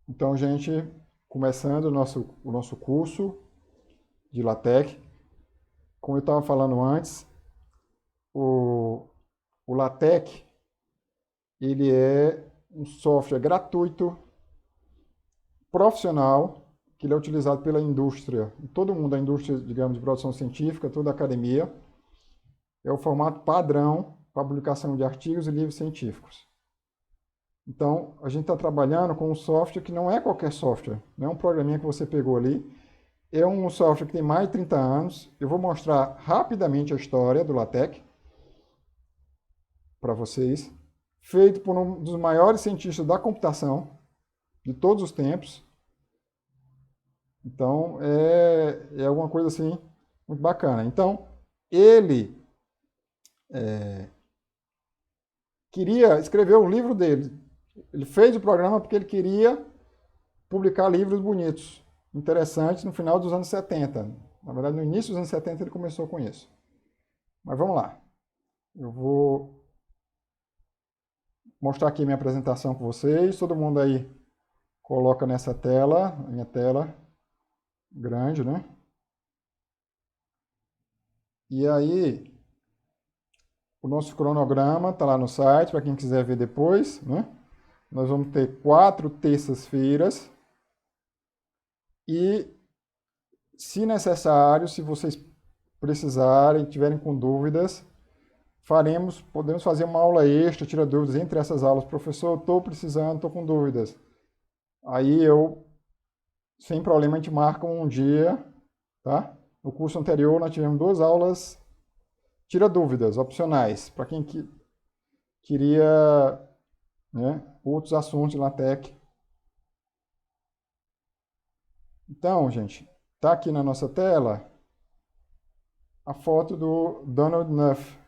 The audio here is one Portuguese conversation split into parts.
Então, gente, começando o nosso curso de LaTeX, como eu estava falando antes, o, o LaTeX, ele é um software gratuito, profissional, que ele é utilizado pela indústria, todo mundo, a indústria, digamos, de produção científica, toda a academia. É o formato padrão para publicação de artigos e livros científicos. Então, a gente está trabalhando com um software que não é qualquer software, não é um programinha que você pegou ali. É um software que tem mais de 30 anos. Eu vou mostrar rapidamente a história do LaTeX para vocês. Feito por um dos maiores cientistas da computação de todos os tempos. Então, é alguma coisa assim muito bacana. Então, ele queria escrever o livro dele. Ele fez o programa porque ele queria publicar livros bonitos, interessantes, no final dos anos 70. Na verdade, no início dos anos 70 ele começou com isso. Mas vamos lá. Eu vou mostrar aqui minha apresentação com vocês. Todo mundo aí coloca nessa tela, minha tela grande, né? E aí, o nosso cronograma está lá no site, para quem quiser ver depois, né? Nós vamos ter 4 terças-feiras e, se necessário, se vocês precisarem, tiverem com dúvidas, podemos fazer uma aula extra, tira dúvidas entre essas aulas. Professor, estou precisando, estou com dúvidas. Aí sem problema, a gente marca um dia, tá? No curso anterior nós tivemos 2 aulas, tira dúvidas, opcionais, para quem queria, né, outros assuntos de LaTeX. Então, gente, tá aqui na nossa tela a foto do Donald Knuth.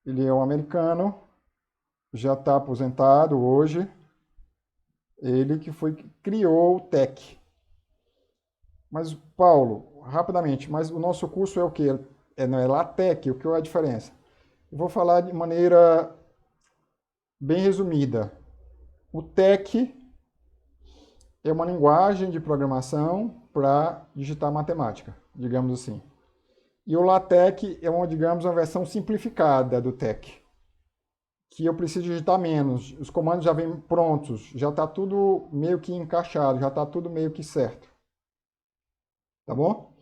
Ele é um americano, já está aposentado hoje. Ele que criou o TeX. Mas, Paulo, rapidamente, mas o nosso curso é o quê? Não é LaTeX, o que é a diferença? Eu vou falar de maneira bem resumida. O TeX é uma linguagem de programação para digitar matemática, digamos assim. E o LaTeX é digamos, uma versão simplificada do TeX, que eu preciso digitar menos. Os comandos já vêm prontos, já está tudo meio que encaixado, já está tudo meio que certo. Tá bom?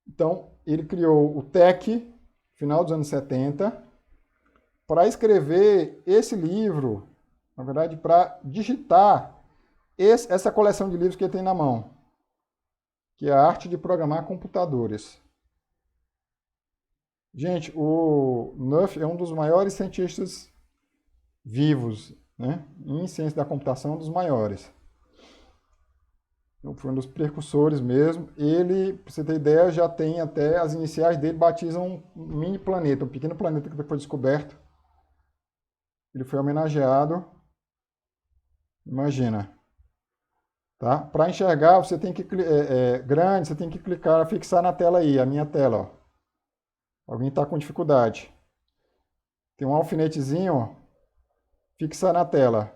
Então, ele criou o TeX, final dos anos 70, para escrever esse livro, na verdade, para digitar essa coleção de livros que ele tem na mão, que é a arte de programar computadores. Gente, o Knuth é um dos maiores cientistas vivos, né? Em ciência da computação, um dos maiores. Foi um dos precursores mesmo. Ele, para você ter ideia, já tem até as iniciais dele batizam um mini planeta, um pequeno planeta que foi descoberto. Ele foi homenageado. Imagina. Tá? Para enxergar, você tem que grande, você tem que clicar, fixar na tela aí, a minha tela. Ó. Alguém está com dificuldade. Tem um alfinetezinho, ó, fixar na tela.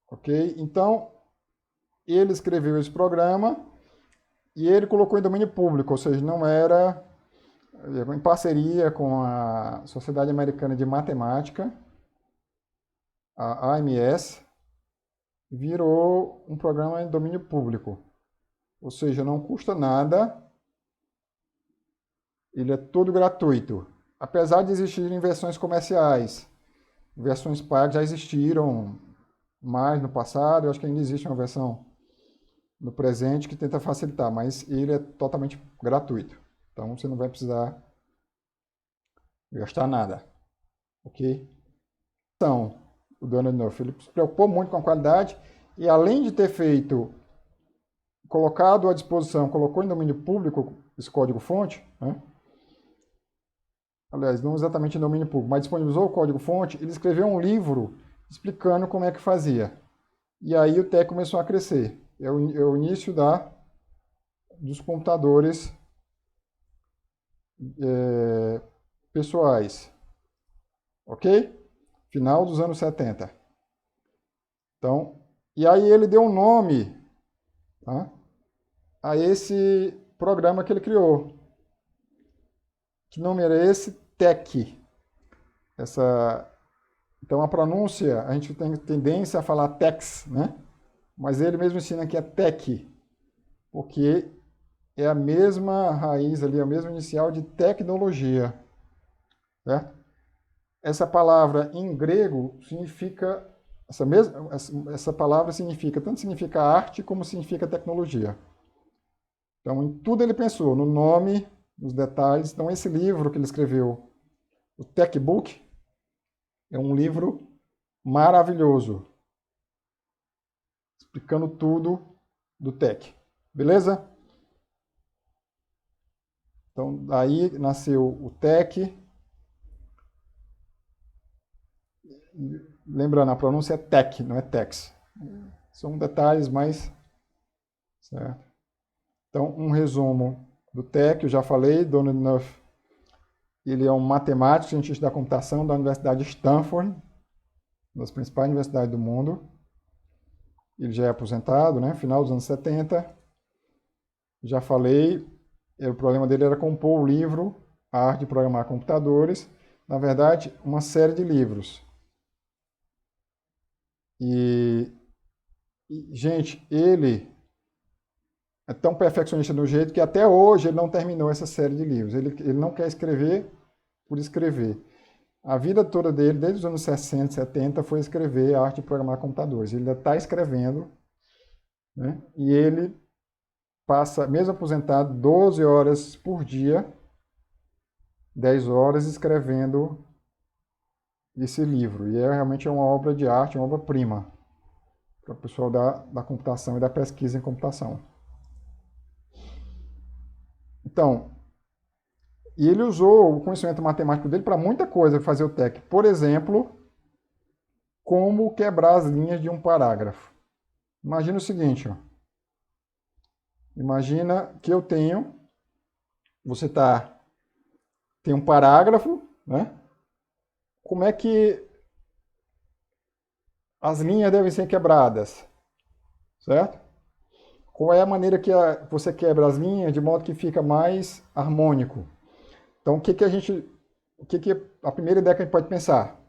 Ok? Então, ele escreveu esse programa e ele colocou em domínio público, ou seja, não era em parceria com a Sociedade Americana de Matemática, a AMS, virou um programa em domínio público. Ou seja, não custa nada, ele é todo gratuito. Apesar de existirem versões comerciais, versões pagas já existiram mais no passado, eu acho que ainda existe uma versão no presente que tenta facilitar, mas ele é totalmente gratuito. Então você não vai precisar gastar nada. Ok? Então, o Donald Knuth, ele se preocupou muito com a qualidade e além de ter colocado à disposição, colocou em domínio público esse código-fonte, né? Aliás, não exatamente em domínio público, mas disponibilizou o código-fonte, ele escreveu um livro explicando como é que fazia. E aí o TeX começou a crescer. É o início dos computadores pessoais, ok? Final dos anos 70. Então, e aí ele deu um nome, tá, a esse programa que ele criou. Que nome era esse? TEC. Então a pronúncia, a gente tem tendência a falar TEX, né? Mas ele mesmo ensina que é TEC, porque é a mesma raiz ali, a mesma inicial de tecnologia, certo? Essa palavra em grego significa, essa palavra significa, tanto significa arte como significa tecnologia. Então, em tudo ele pensou, no nome, nos detalhes. Então, esse livro que ele escreveu, o Tech Book, é um livro maravilhoso, explicando tudo do tech. Beleza? Então, daí nasceu o tech. Lembrando, a pronúncia é tech, não é tex. São detalhes mais... Certo? Então, um resumo do tech, eu já falei, Donald Knuth, ele é um matemático, cientista da computação da Universidade de Stanford, uma das principais universidades do mundo. Ele já é aposentado, né? Final dos anos 70. Já falei, o problema dele era compor o livro A Arte de Programar Computadores. Na verdade, uma série de livros. Gente, ele é tão perfeccionista do jeito que até hoje ele não terminou essa série de livros. Ele não quer escrever por escrever. A vida toda dele, desde os anos 60, 70, foi escrever a arte de programar computadores. Ele ainda está escrevendo, né? E ele passa, mesmo aposentado, 12 horas por dia, 10 horas escrevendo esse livro. E realmente é uma obra de arte, uma obra-prima para o pessoal da computação e da pesquisa em computação. Então, e ele usou o conhecimento matemático dele para muita coisa, fazer o TEC. Por exemplo, como quebrar as linhas de um parágrafo. Imagina o seguinte, ó. Imagina que eu tenho, tem um parágrafo, né? Como é que as linhas devem ser quebradas, certo? Qual é a maneira que você quebra as linhas de modo que fica mais harmônico? Então, o que a primeira ideia que a gente pode pensar?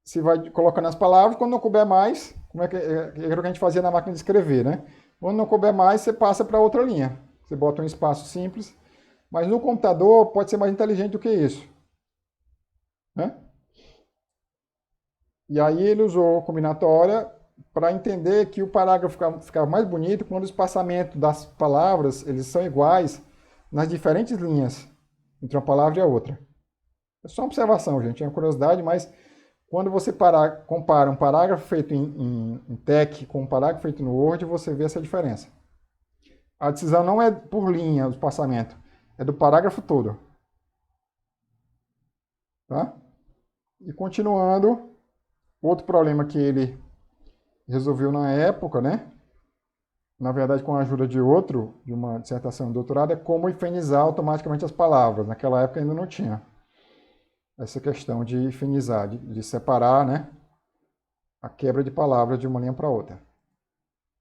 Você vai colocando as palavras, quando não couber mais, como é o que a gente fazia na máquina de escrever, né? Quando não couber mais, você passa para outra linha. Você bota um espaço simples, mas no computador pode ser mais inteligente do que isso, né? E aí ele usou combinatória para entender que o parágrafo ficava mais bonito quando o espaçamento das palavras eles são iguais nas diferentes linhas entre uma palavra e a outra. É só uma observação, gente, é uma curiosidade, mas quando você compara um parágrafo feito em TeX com um parágrafo feito no Word, você vê essa diferença. A decisão não é por linha, o espaçamento, é do parágrafo todo. Tá? E continuando, outro problema que ele resolveu na época, né? Na verdade, com a ajuda de uma dissertação de doutorado, é como hifenizar automaticamente as palavras. Naquela época ainda não tinha essa questão de hifenizar, de separar, né? A quebra de palavras de uma linha para outra.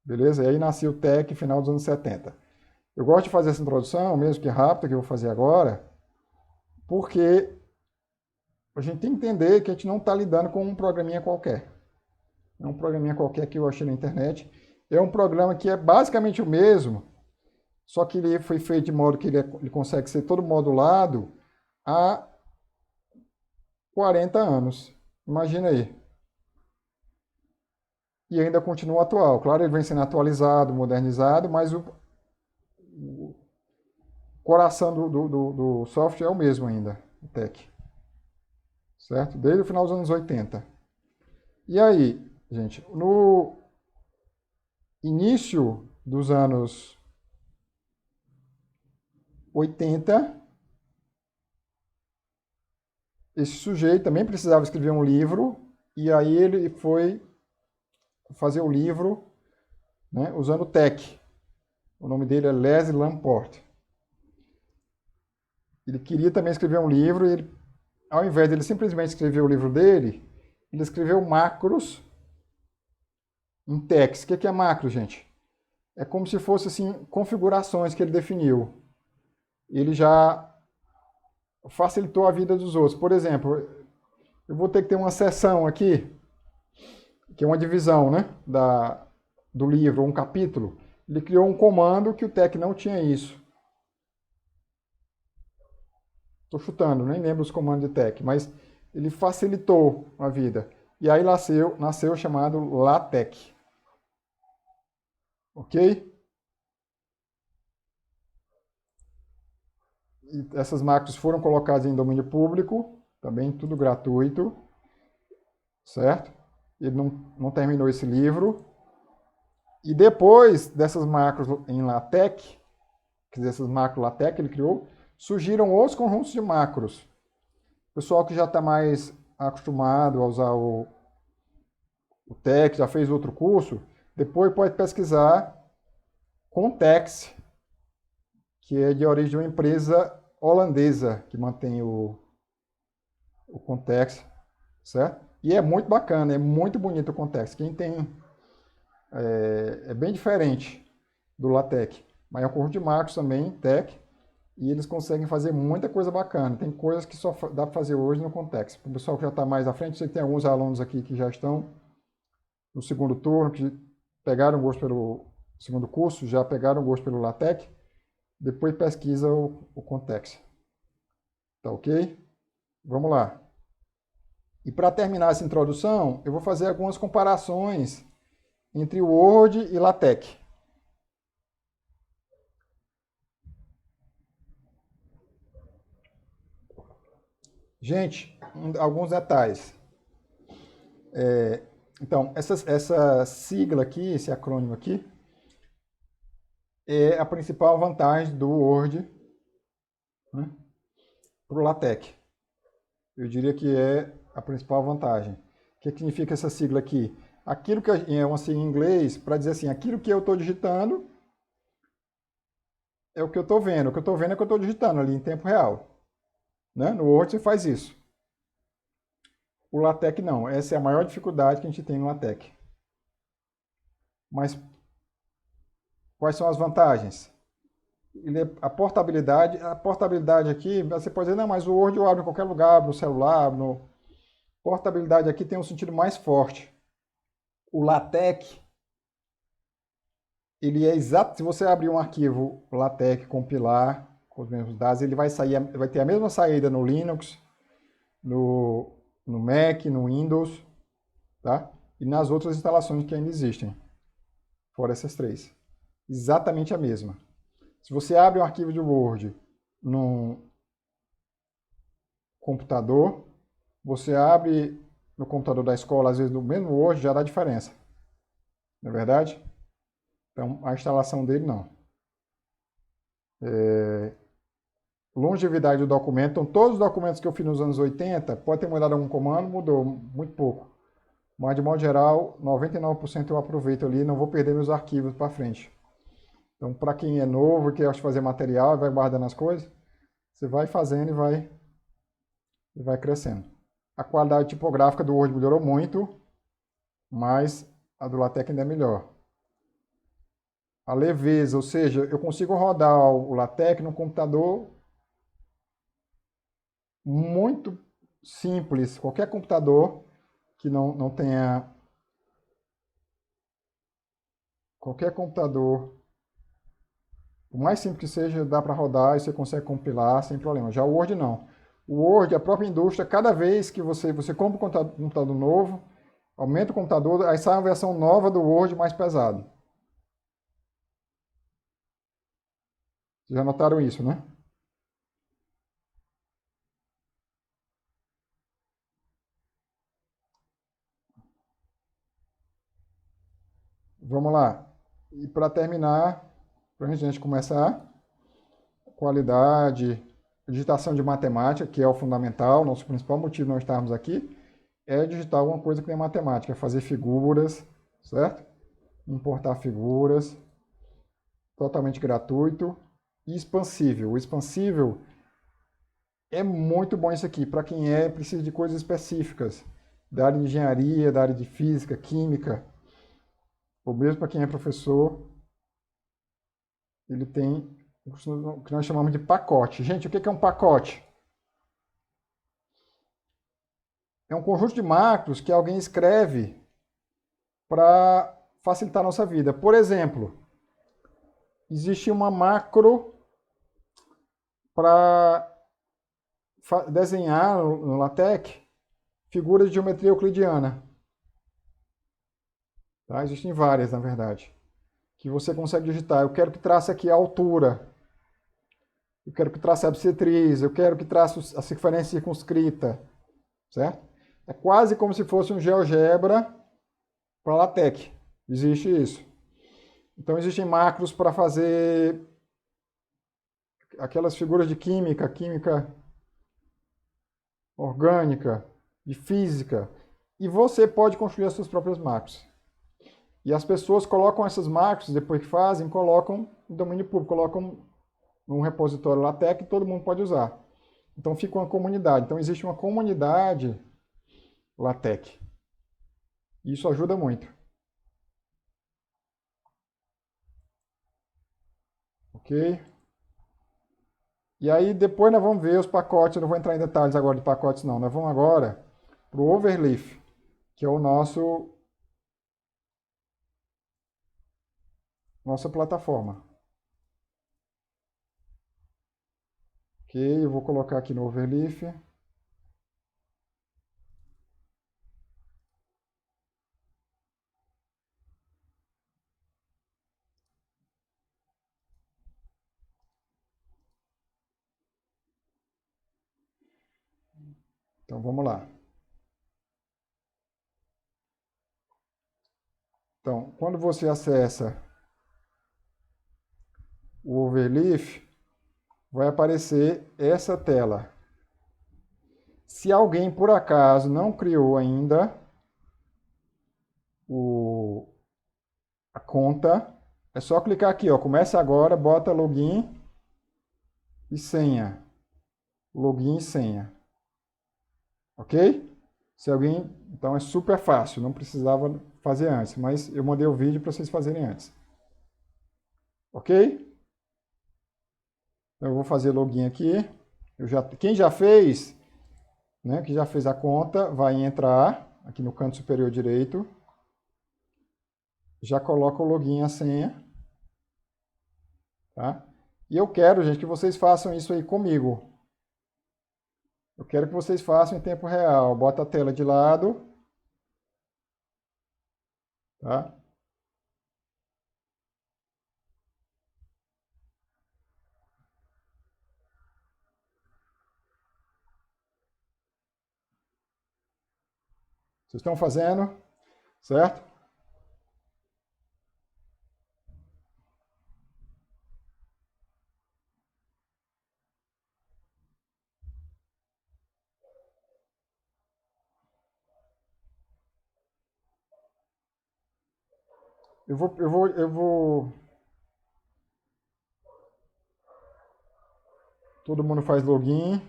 Beleza? E aí nasceu o TeX final dos anos 70. Eu gosto de fazer essa introdução, mesmo que rápida, que eu vou fazer agora, porque a gente tem que entender que a gente não está lidando com um programinha qualquer. É um programinha qualquer que eu achei na internet. É um programa que é basicamente o mesmo, só que ele foi feito de modo que ele consegue ser todo modulado há 40 anos. Imagina aí. E ainda continua atual. Claro, ele vem sendo atualizado, modernizado, mas o coração do software é o mesmo ainda, o TeX. Certo? Desde o final dos anos 80. E aí, gente, no início dos anos 80, esse sujeito também precisava escrever um livro, e aí ele foi fazer o livro, né, usando o TeX. O nome dele é Les Lamport. Ele queria também escrever um livro, e ele, ao invés de ele simplesmente escrever o livro dele, ele escreveu macros em TeX. O que é macro, gente? É como se fosse assim, configurações que ele definiu. Ele já facilitou a vida dos outros. Por exemplo, eu vou ter que ter uma seção aqui, que é uma divisão, né, do livro, um capítulo. Ele criou um comando que o TeX não tinha isso. Estou chutando, nem lembro os comandos de TeX, mas ele facilitou a vida. E aí nasceu o chamado LaTeX. Ok? E essas macros foram colocadas em domínio público, também tudo gratuito, certo? Ele não terminou esse livro. E depois dessas macros em LaTeX, quer dizer, essas macros LaTeX que ele criou, surgiram outros conjuntos de macros. O pessoal que já está mais acostumado a usar o TeX, já fez outro curso, depois pode pesquisar Context, que é de origem de uma empresa holandesa que mantém o Context, certo? E é muito bacana, é muito bonito o Context. Quem tem é bem diferente do LaTeX, mas é um conjunto de macros também, TeX, e eles conseguem fazer muita coisa bacana. Tem coisas que só dá para fazer hoje no Context. O pessoal que já está mais à frente, você tem alguns alunos aqui que já estão no segundo turno, que pegaram gosto pelo segundo curso, já pegaram gosto pelo LaTeX, depois pesquisa o Context. Tá ok? Vamos lá. E para terminar essa introdução, eu vou fazer algumas comparações entre o Word e LaTeX. Gente, alguns detalhes. Então, essa sigla aqui, esse acrônimo aqui, é a principal vantagem do Word, né, para o LaTeX. Eu diria que é a principal vantagem. O que significa essa sigla aqui? Aquilo que é uma sigla em inglês para dizer assim, aquilo que eu estou digitando é o que eu estou vendo. O que eu estou vendo é o que eu estou digitando ali em tempo real. Né? No Word você faz isso. O LaTeX não. Essa é a maior dificuldade que a gente tem no LaTeX. Mas quais são as vantagens? A portabilidade aqui, você pode dizer, não, mas o Word eu abro em qualquer lugar, no celular, portabilidade aqui tem um sentido mais forte. O LaTeX, ele é exato, se você abrir um arquivo LaTeX, compilar com os mesmos dados, ele vai ter a mesma saída no Linux, no Mac, no Windows, tá? E nas outras instalações que ainda existem, fora essas três. Exatamente a mesma. Se você abre um arquivo de Word num computador, você abre no computador da escola, às vezes no mesmo Word, já dá diferença. Não é verdade? Então, a instalação dele não. Longevidade do documento. Então, todos os documentos que eu fiz nos anos 80, pode ter mudado algum comando, mudou muito pouco. Mas, de modo geral, 99% eu aproveito ali, não vou perder meus arquivos para frente. Então, para quem é novo e quer fazer material, vai guardando as coisas, você vai fazendo e vai crescendo. A qualidade tipográfica do Word melhorou muito, mas a do LaTeX ainda é melhor. A leveza, ou seja, eu consigo rodar o LaTeX no computador muito simples. Qualquer computador que não tenha... Qualquer computador, o mais simples que seja, dá para rodar e você consegue compilar sem problema. Já o Word não. O Word, a própria indústria, cada vez que você compra um computador novo, aumenta o computador, aí sai uma versão nova do Word mais pesado. Vocês já notaram isso, né? Vamos lá. E para terminar, para a gente começar, qualidade, digitação de matemática, que é o fundamental, nosso principal motivo de nós estarmos aqui, é digitar alguma coisa que tem matemática, é fazer figuras, certo? Importar figuras. totalmente gratuito e expansível. O expansível é muito bom isso aqui, para quem precisa de coisas específicas, da área de engenharia, da área de física, química, ou mesmo para quem é professor, ele tem o que nós chamamos de pacote. Gente, o que é um pacote? É um conjunto de macros que alguém escreve para facilitar a nossa vida. Por exemplo, existe uma macro para desenhar no LaTeX figuras de geometria euclidiana. Tá? Existem várias, na verdade, que você consegue digitar. Eu quero que trace aqui a altura, eu quero que trace a bissetriz, eu quero que trace a circunferência circunscrita, certo? É quase como se fosse um GeoGebra para LaTeX. Existe isso. Então, existem macros para fazer aquelas figuras de química, química orgânica, de física. E você pode construir as suas próprias macros. E as pessoas colocam essas macros, depois que fazem, colocam no domínio público, colocam num repositório LaTeX que todo mundo pode usar. Então, fica uma comunidade. Então, existe uma comunidade LaTeX. Isso ajuda muito. Ok? E aí, depois nós vamos ver os pacotes. Eu não vou entrar em detalhes agora de pacotes, não. Nós vamos agora para o Overleaf, que é o nossa plataforma. Ok, eu vou colocar aqui no Overleaf. Então, vamos lá. Então, quando você acessa o Overleaf, vai aparecer essa tela. Se alguém, por acaso, não criou ainda a conta, é só clicar aqui, ó, começa agora, bota login e senha. Login e senha. Ok? Se alguém... Então é super fácil, não precisava fazer antes, mas eu mandei o vídeo para vocês fazerem antes. Ok? Então, eu vou fazer login aqui. Quem já fez, né, que já fez a conta, vai entrar aqui no canto superior direito. Já coloca o login e a senha. Tá? E eu quero, gente, que vocês façam isso aí comigo. Eu quero que vocês façam em tempo real. Bota a tela de lado. Tá? Vocês estão fazendo? Certo? Eu vou. Todo mundo faz login.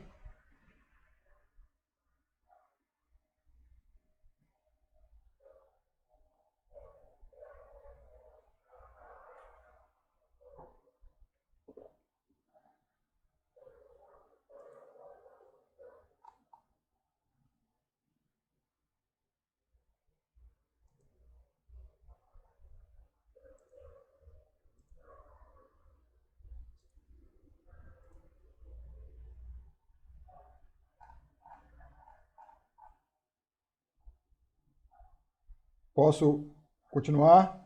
Posso continuar?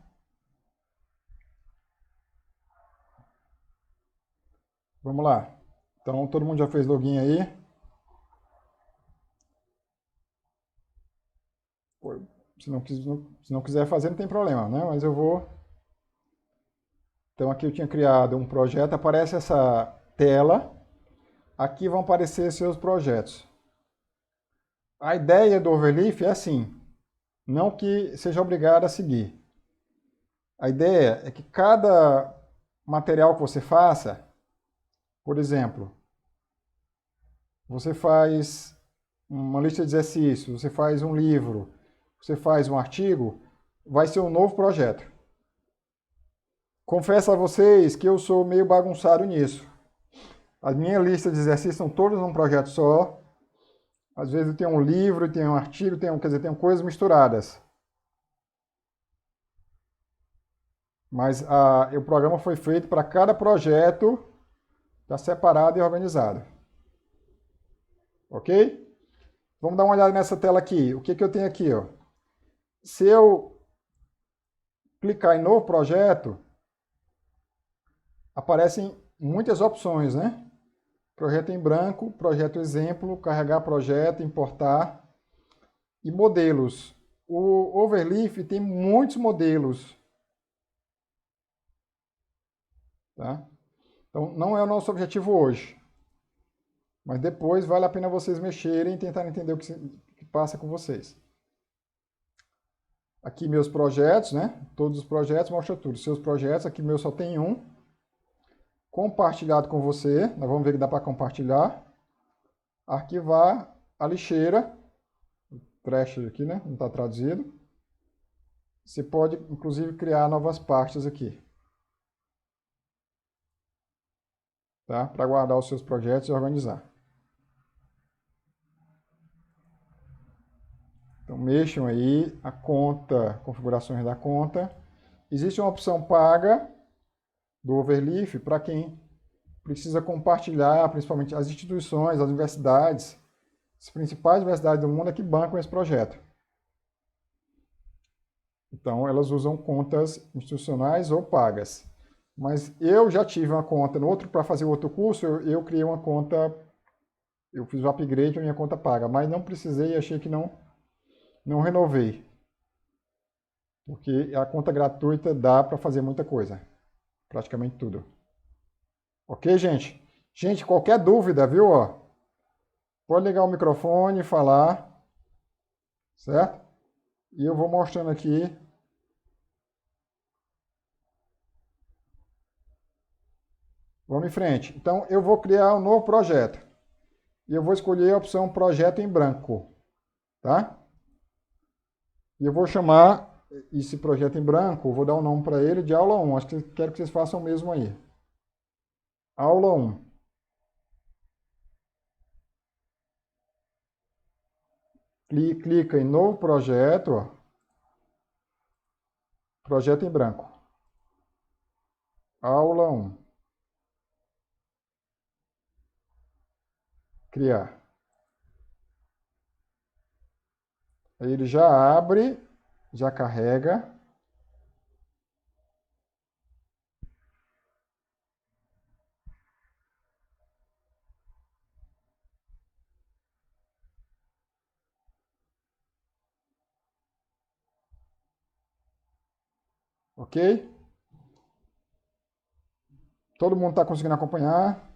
Vamos lá. Então, todo mundo já fez login aí? Se não quiser fazer, não tem problema, né? Mas eu vou... Então, aqui eu tinha criado um projeto. Aparece essa tela. Aqui vão aparecer seus projetos. A ideia do Overleaf é assim. Não que seja obrigado a seguir. A ideia é que cada material que você faça, por exemplo, você faz uma lista de exercícios, você faz um livro, você faz um artigo, vai ser um novo projeto. Confesso a vocês que eu sou meio bagunçado nisso. A minha lista de exercícios são todos num projeto só. Às vezes eu tenho um livro, tenho um artigo, tenho coisas misturadas. Mas o programa foi feito para cada projeto estar separado e organizado. Ok? Vamos dar uma olhada nessa tela aqui. O que eu tenho aqui? Ó? Se eu clicar em novo projeto, aparecem muitas opções, né? Projeto em branco, projeto exemplo, carregar projeto, importar e modelos. O Overleaf tem muitos modelos. Tá? Então, não é o nosso objetivo hoje. Mas depois vale a pena vocês mexerem e tentar entender o que passa com vocês. Aqui meus projetos, né? Todos os projetos, mostra tudo. Seus projetos, aqui meu só tem um. Compartilhado com você. Nós vamos ver que dá para compartilhar. Arquivar a lixeira. Trash aqui, né? Não está traduzido. Você pode, inclusive, criar novas pastas aqui. Tá? Para guardar os seus projetos e organizar. Então, mexam aí a conta, configurações da conta. Existe uma opção paga do Overleaf para quem precisa compartilhar, principalmente as instituições, as universidades, as principais universidades do mundo é que bancam esse projeto. Então, elas usam contas institucionais ou pagas. Mas eu já tive uma conta no outro, para fazer outro curso, eu criei uma conta, eu fiz o upgrade na minha conta paga, mas não precisei e achei que não renovei. Porque a conta gratuita dá para fazer muita coisa. Praticamente tudo. Ok, gente? Gente, qualquer dúvida, viu? Ó, pode ligar o microfone e falar. Certo? E eu vou mostrando aqui. Vamos em frente. Então, eu vou criar um novo projeto. E eu vou escolher a opção projeto em branco. Tá? E eu vou chamar esse projeto em branco, vou dar um nome para ele de aula 1. Acho que quero que vocês façam o mesmo aí. Aula 1. Clica em novo projeto, ó. Projeto em branco. Aula 1. Criar. Aí ele já abre, já carrega. Ok? Todo mundo está conseguindo acompanhar?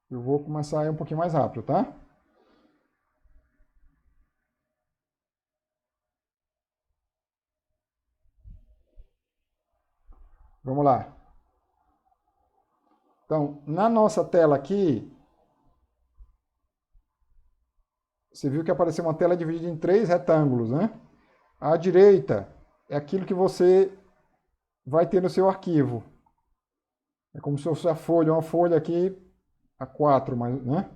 Eu vou começar aí um pouquinho mais rápido, tá? Vamos lá. Então, na nossa tela aqui, você viu que apareceu uma tela dividida em 3 retângulos, né? À direita é aquilo que você vai ter no seu arquivo. É como se fosse a folha, uma folha aqui A4, mas, né?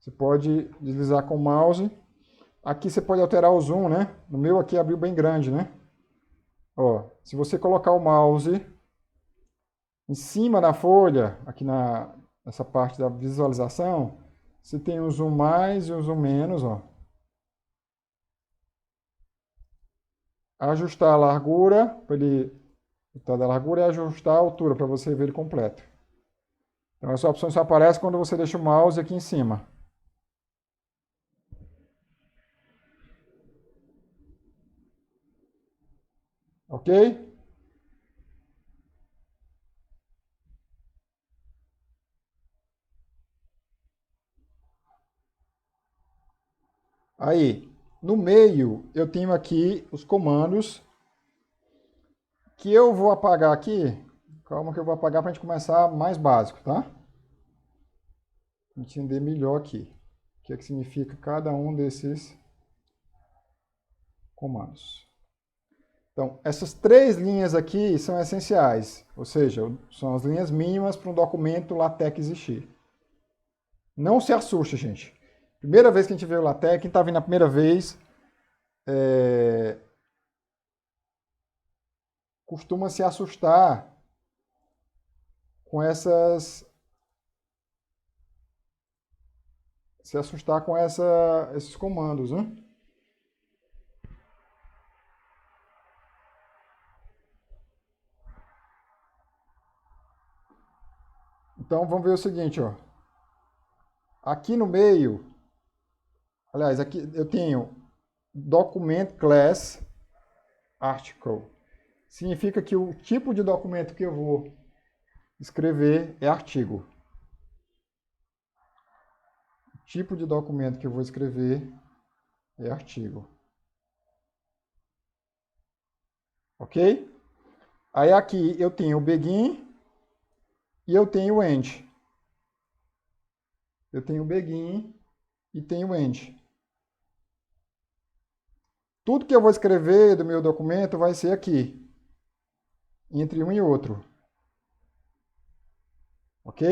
Você pode deslizar com o mouse. Aqui você pode alterar o zoom, né? No meu aqui abriu bem grande, né? Ó, se você colocar o mouse em cima da folha, aqui nessa parte da visualização, você tem um zoom mais e um zoom menos, ó. Ajustar a largura, para ele ajustar a largura e ajustar a altura, para você ver ele completo. Então essa opção só aparece quando você deixa o mouse aqui em cima. Ok? Aí, no meio, eu tenho aqui os comandos que eu vou apagar aqui. Calma que eu vou apagar para a gente começar mais básico, tá? Entender melhor aqui o que é que significa cada um desses comandos. Então, essas 3 linhas aqui são essenciais, ou seja, são as linhas mínimas para um documento LaTeX existir. Não se assuste, gente. Primeira vez que a gente vê o LaTeX, quem está vindo a primeira vez, costuma se assustar com esses comandos, né? Então, vamos ver o seguinte, ó. Aqui no meio, aliás, aqui eu tenho document class article. Significa que o tipo de documento que eu vou escrever é artigo. O tipo de documento que eu vou escrever é artigo. Ok? Aí aqui eu tenho o begin e eu tenho o end. Eu tenho o begin e tenho o end. Tudo que eu vou escrever do meu documento vai ser aqui, entre um e outro. Ok?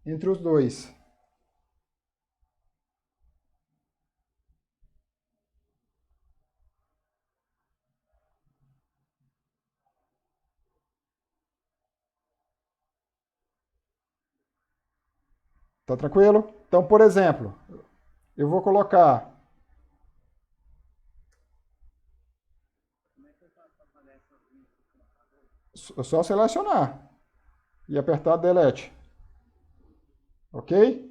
Entre os dois. Tá tranquilo? Então, por exemplo, eu vou colocar... É só selecionar e apertar Delete. Ok?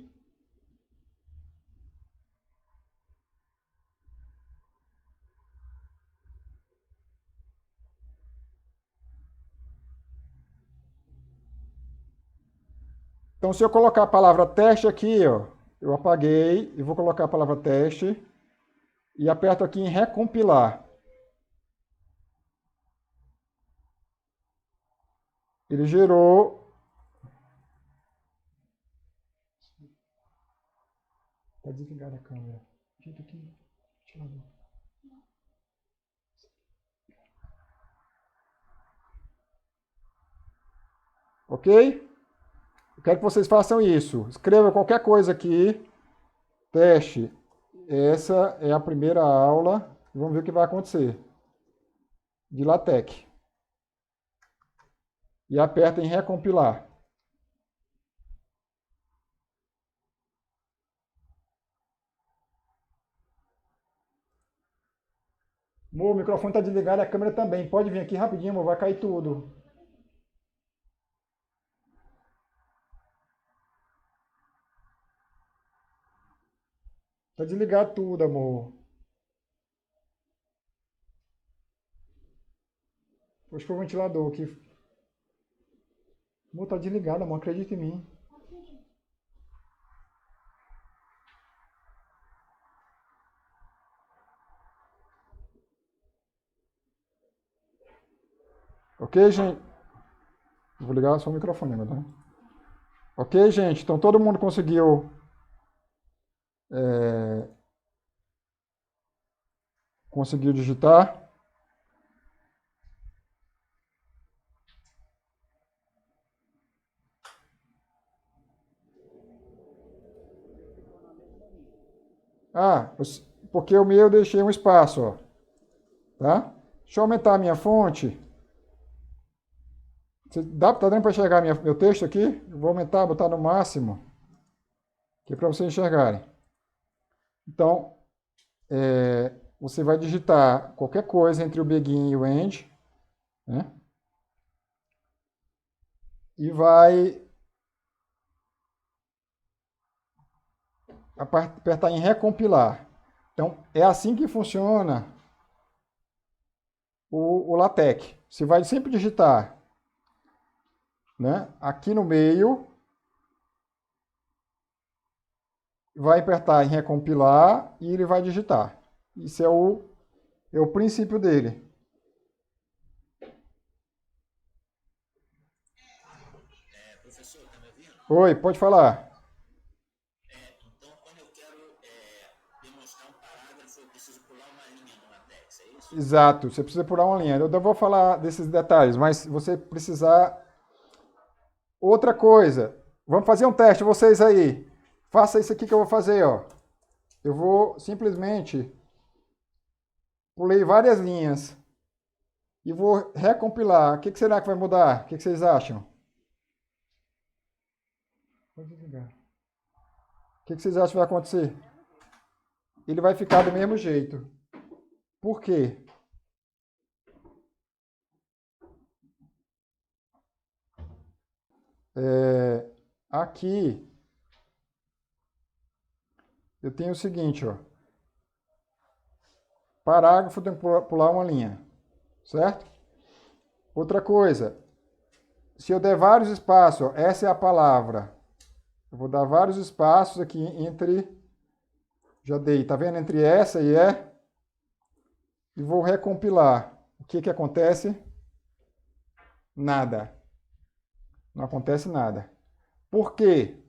Então, se eu colocar a palavra teste aqui, ó, eu apaguei e vou colocar a palavra teste e aperto aqui em recompilar. Ele gerou... Está desligada a câmera. Gente, aqui. Ok? Eu quero que vocês façam isso. Escreva qualquer coisa aqui. Teste. Essa é a primeira aula. Vamos ver o que vai acontecer. De LaTeX. E aperta em recompilar. O microfone está desligado, a câmera também. Pode vir aqui rapidinho, amor, vai cair tudo. Tá desligado tudo, amor. Acho que foi o ventilador aqui. Amor, tá desligado, amor, acredita em mim. Ok, gente? Vou ligar só o microfone, tá? Ok, gente? Então todo mundo conseguiu digitar? Ah, porque o meu eu deixei um espaço, ó. Tá? Deixa eu aumentar a minha fonte. Tá dando para enxergar meu texto aqui? Eu vou aumentar, botar no máximo. Aqui para vocês enxergarem. Então, você vai digitar qualquer coisa entre o begin e o end, né? E vai apertar em recompilar. Então, é assim que funciona o LaTeX. Você vai sempre digitar, né, aqui no meio, vai apertar em recompilar e ele vai digitar. Isso é o princípio dele. Oi, pode falar. Exato, você precisa pular uma linha. Eu não vou falar desses detalhes, mas você precisar. Outra coisa, vamos fazer um teste, vocês aí. Faça isso aqui que eu vou fazer, ó. Eu vou simplesmente pulei várias linhas e vou recompilar. O que será que vai mudar? O que vocês acham? Pode desligar. O que vocês acham que vai acontecer? Ele vai ficar do mesmo jeito. Por quê? Aqui eu tenho o seguinte, ó. Parágrafo tem que pular uma linha, certo? Outra coisa, se eu der vários espaços, ó, essa é a palavra. Eu vou dar vários espaços aqui entre, já dei, tá vendo? Entre essa e é, e vou recompilar. O que que acontece? Nada. Não acontece nada. Por quê?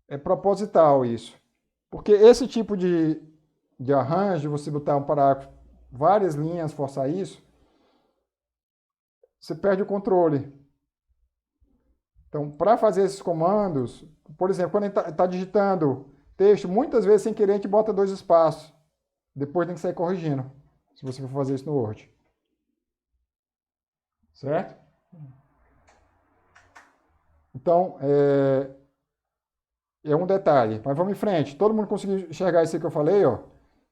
É proposital isso. Porque esse tipo de arranjo, você botar um parágrafo, várias linhas, forçar isso, você perde o controle. Então, para fazer esses comandos, por exemplo, quando a gente está digitando texto, muitas vezes sem querer a gente bota dois espaços. Depois tem que sair corrigindo, se você for fazer isso no Word. Certo? Então, é um detalhe. Mas vamos em frente. Todo mundo conseguiu enxergar isso que eu falei, ó?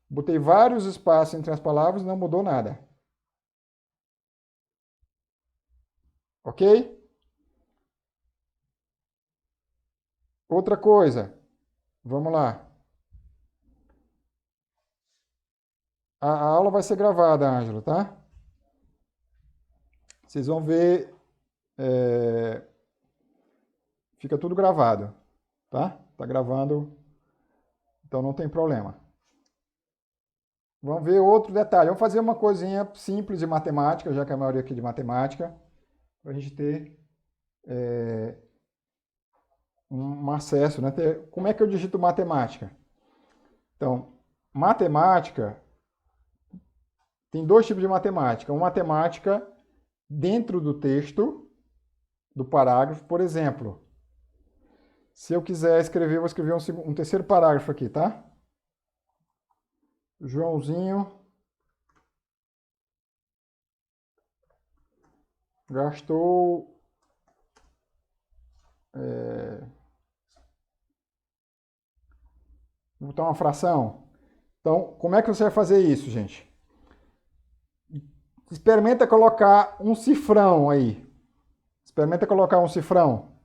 Botei vários espaços entre as palavras e não mudou nada. Ok? Outra coisa. Vamos lá. A aula vai ser gravada, Ângelo, tá? Vocês vão ver. Fica tudo gravado, tá? Tá gravando, então não tem problema. Vamos ver outro detalhe. Vamos fazer uma coisinha simples de matemática, já que a maioria aqui é de matemática, para a gente ter um acesso, né? Como é que eu digito matemática? Então, matemática tem dois tipos de matemática. Uma matemática dentro do texto, do parágrafo, por exemplo. Se eu quiser escrever, eu vou escrever um terceiro parágrafo aqui, tá? Joãozinho gastou vou botar uma fração. Então, como é que você vai fazer isso, gente? Experimenta colocar um cifrão aí. Experimenta colocar um cifrão.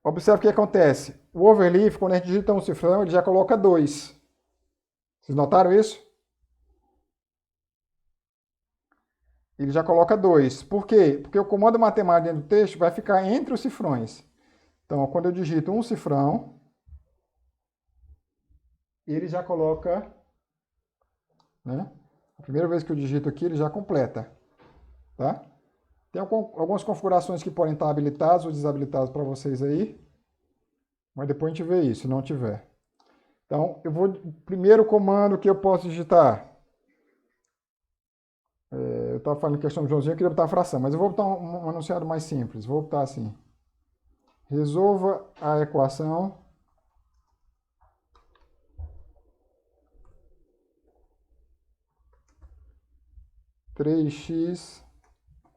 Observe o que acontece. O overleaf, quando a gente digita um cifrão, ele já coloca 2. Vocês notaram isso? Ele já coloca 2. Por quê? Porque o comando matemático dentro do texto vai ficar entre os cifrões. Então, quando eu digito um cifrão, ele já coloca, né? A primeira vez que eu digito aqui, ele já completa, tá? Tem algumas configurações que podem estar habilitadas ou desabilitadas para vocês aí, mas depois a gente vê isso, se não tiver. Então, o primeiro comando que eu posso digitar, eu estava falando questão do Joãozinho, eu queria botar a fração, mas eu vou botar um enunciado mais simples, vou botar assim, resolva a equação três x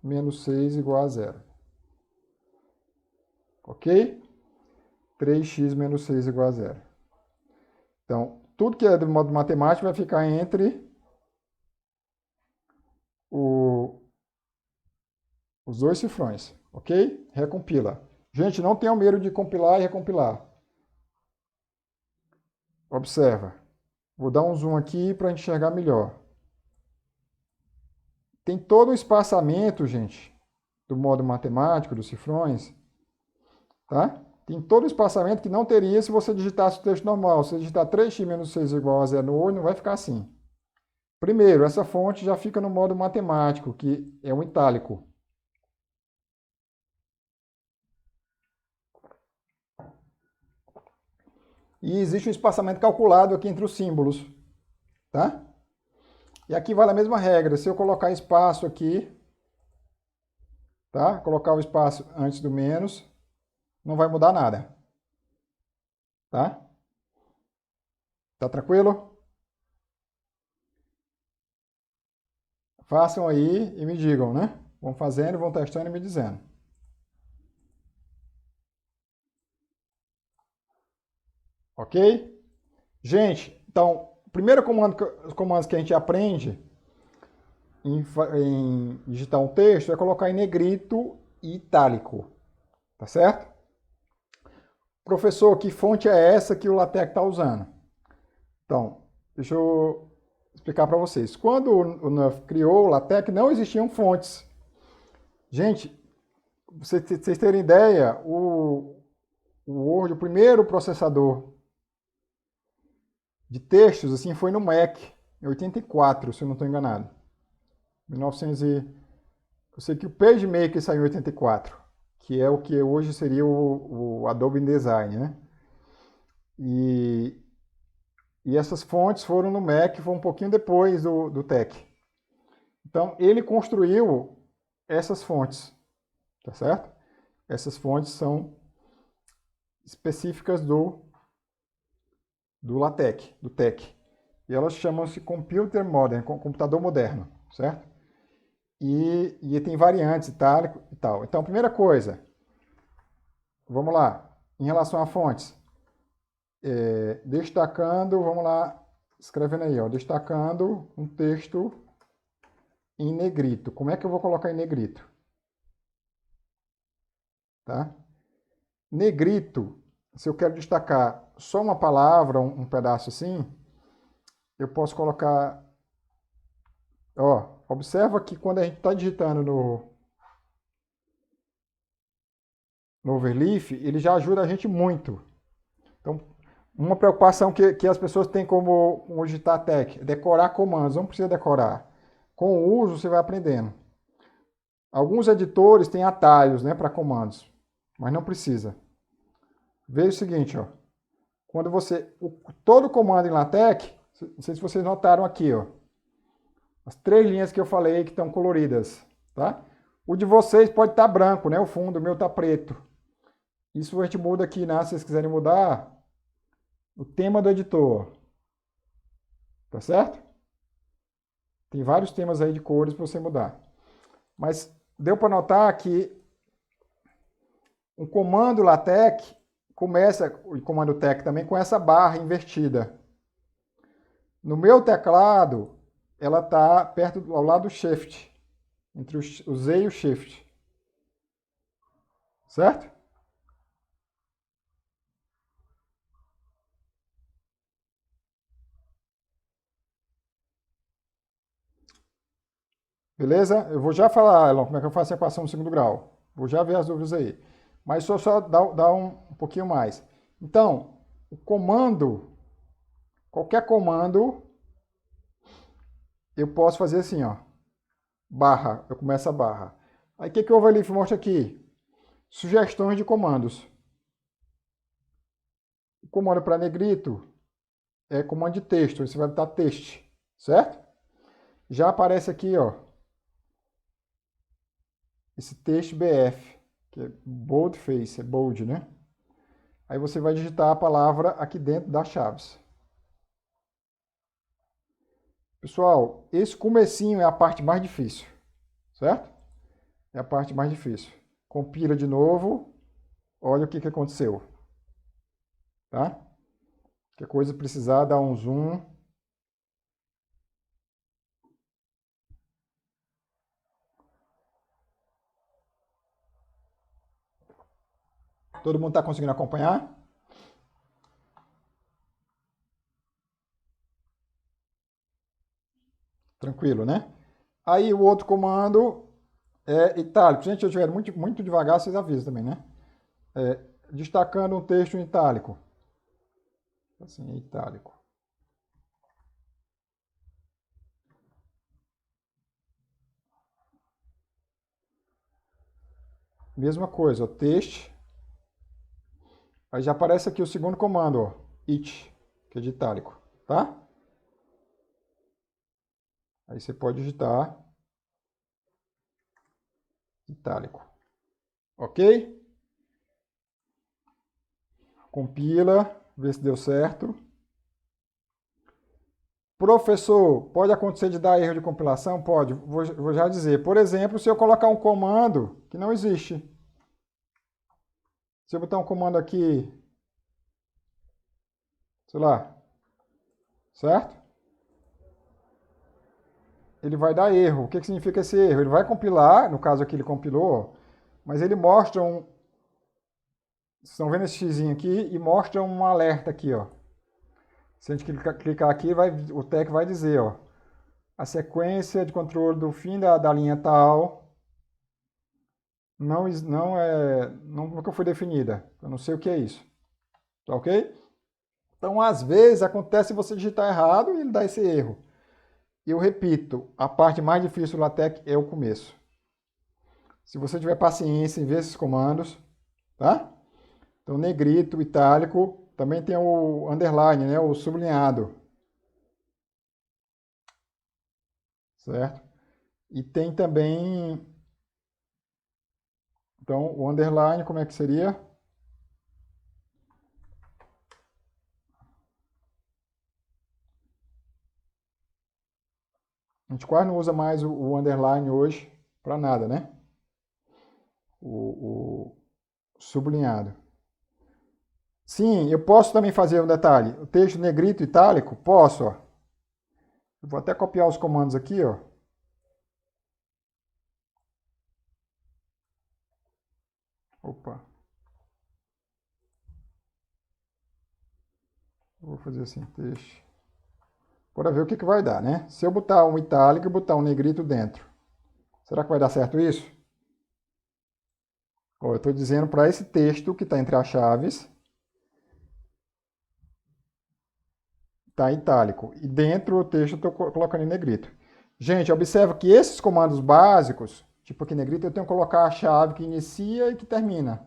menos 6 igual a zero. Ok? 3x menos 6 igual a zero. Então, tudo que é do modo matemático vai ficar entre os dois cifrões. Ok? Recompila. Gente, não tenham medo de compilar e recompilar. Observa. Vou dar um zoom aqui para a gente enxergar melhor. Tem todo o espaçamento, gente, do modo matemático, dos cifrões, tá? Tem todo o espaçamento que não teria se você digitasse o texto normal. Se você digitar 3x menos 6 igual a 0 no olho, não vai ficar assim. Primeiro, essa fonte já fica no modo matemático, que é um itálico. E existe um espaçamento calculado aqui entre os símbolos, tá? E aqui vale a mesma regra. Se eu colocar espaço aqui, tá? Colocar o espaço antes do menos, não vai mudar nada, tá? Tá tranquilo? Façam aí e me digam, né? Vão fazendo, vão testando e me dizendo. Ok? Gente, então, o primeiro comando, os comandos que a gente aprende em digitar um texto é colocar em negrito e itálico, tá certo? Professor, que fonte é essa que o LaTeX está usando? Então, deixa eu explicar para vocês. Quando o Neuf criou o LaTeX, não existiam fontes. Gente, pra vocês terem ideia, o Word, o primeiro processador de textos, assim, foi no Mac, em 84, se eu não estou enganado. 1900 e... Eu sei que o PageMaker saiu em 84, que é o que hoje seria o Adobe InDesign, né? E essas fontes foram no Mac, foi um pouquinho depois do TeX. Então, ele construiu essas fontes, tá certo? Essas fontes são específicas do LaTeX, do TeX. E elas chamam-se Computer Modern, computador moderno, certo? E tem variantes itálico e tal. Então, primeira coisa, vamos lá, em relação a fontes, destacando, vamos lá, escrevendo aí, ó, destacando um texto em negrito. Como é que eu vou colocar em negrito? Tá? Negrito, se eu quero destacar só uma palavra, um pedaço assim, eu posso colocar... Ó, observa que quando a gente está digitando no Overleaf, ele já ajuda a gente muito. Então, uma preocupação que as pessoas têm como digitar TeX é decorar comandos. Não precisa decorar. Com o uso, você vai aprendendo. Alguns editores têm atalhos, né, para comandos, mas não precisa. Veja o seguinte, ó. Quando todo comando em LaTeX, não sei se vocês notaram aqui, ó, as 3 linhas que eu falei que estão coloridas, tá? O de vocês pode estar branco, né, o fundo, o meu está preto. Isso a gente muda aqui, né, se vocês quiserem mudar, o tema do editor, tá certo? Tem vários temas aí de cores para você mudar. Mas deu para notar que o comando LaTeX começa, o comando TeX também, com essa barra invertida. No meu teclado, ela está perto, ao lado do Shift, entre o Z e o Shift. Certo? Beleza? Eu vou já falar, Elon, como é que eu faço a equação no segundo grau. Vou já ver as dúvidas aí. Mas só dar um pouquinho mais. Então, o comando, qualquer comando, eu posso fazer assim, ó. Barra, eu começo a barra. Aí o que o Overleaf mostra aqui? Sugestões de comandos. O comando para negrito é comando de texto, você vai botar text, certo? Já aparece aqui, ó, esse texto BF, que é boldface, é bold, né? Aí você vai digitar a palavra aqui dentro das chaves. Pessoal, esse comecinho é a parte mais difícil, certo? É a parte mais difícil. Compila de novo, olha o que aconteceu, tá? Qualquer coisa precisar, dá um zoom. Todo mundo está conseguindo acompanhar? Tranquilo, né? Aí o outro comando é itálico. Gente, se eu estiver muito devagar, vocês avisam também, né? Destacando um texto em itálico. Assim, itálico. Mesma coisa, ó, texto. Aí já aparece aqui o segundo comando, ó. it, que é de itálico, tá? Aí você pode digitar itálico, ok? Compila, vê se deu certo. Professor, pode acontecer de dar erro de compilação? Pode, vou já dizer. Por exemplo, se eu colocar um comando que não existe. Se eu botar um comando aqui, sei lá, certo? Ele vai dar erro. O que significa esse erro? Ele vai compilar, no caso aqui ele compilou, mas ele mostra um... Vocês estão vendo esse xizinho aqui e mostra um alerta aqui, ó. Se a gente clicar aqui, o TEC vai dizer, ó, a sequência de controle do fim da linha tal nunca foi definida. Eu não sei o que é isso. Tá ok? Então, às vezes, acontece você digitar errado e ele dá esse erro. Eu repito, a parte mais difícil do LaTeX é o começo. Se você tiver paciência em ver esses comandos, tá? Então, negrito, itálico, também tem o underline, né? O sublinhado. Certo? E tem também... Então, o underline, como é que seria? A gente quase não usa mais o underline hoje para nada, né? O sublinhado. Sim, eu posso também fazer um detalhe. O texto negrito itálico, posso, ó. Eu vou até copiar os comandos aqui, ó. Opa. Vou fazer assim, texto. Bora ver o que vai dar, né? Se eu botar um itálico e botar um negrito dentro, será que vai dar certo isso? Ó, eu estou dizendo para esse texto que está entre as chaves, está em itálico. E dentro do texto eu estou colocando em negrito. Gente, observa que esses comandos básicos, tipo aqui em negrito, eu tenho que colocar a chave que inicia e que termina.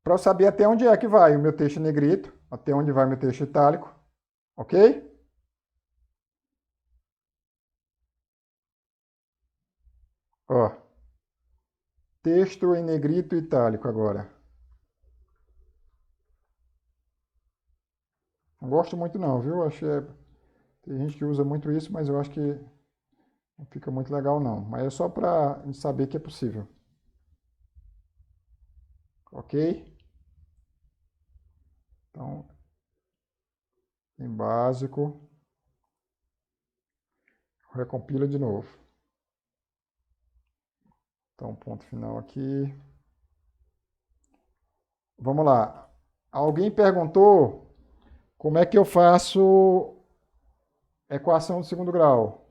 Para eu saber até onde é que vai o meu texto em negrito, até onde vai o meu texto itálico. Ok? Ó, texto em negrito itálico agora. Não gosto muito não, viu? Tem gente que usa muito isso, mas eu acho que não fica muito legal não. Mas é só para a gente saber que é possível. Ok? Então, em básico. Recompila de novo. Então, ponto final aqui. Vamos lá. Alguém perguntou como é que eu faço equação de segundo grau.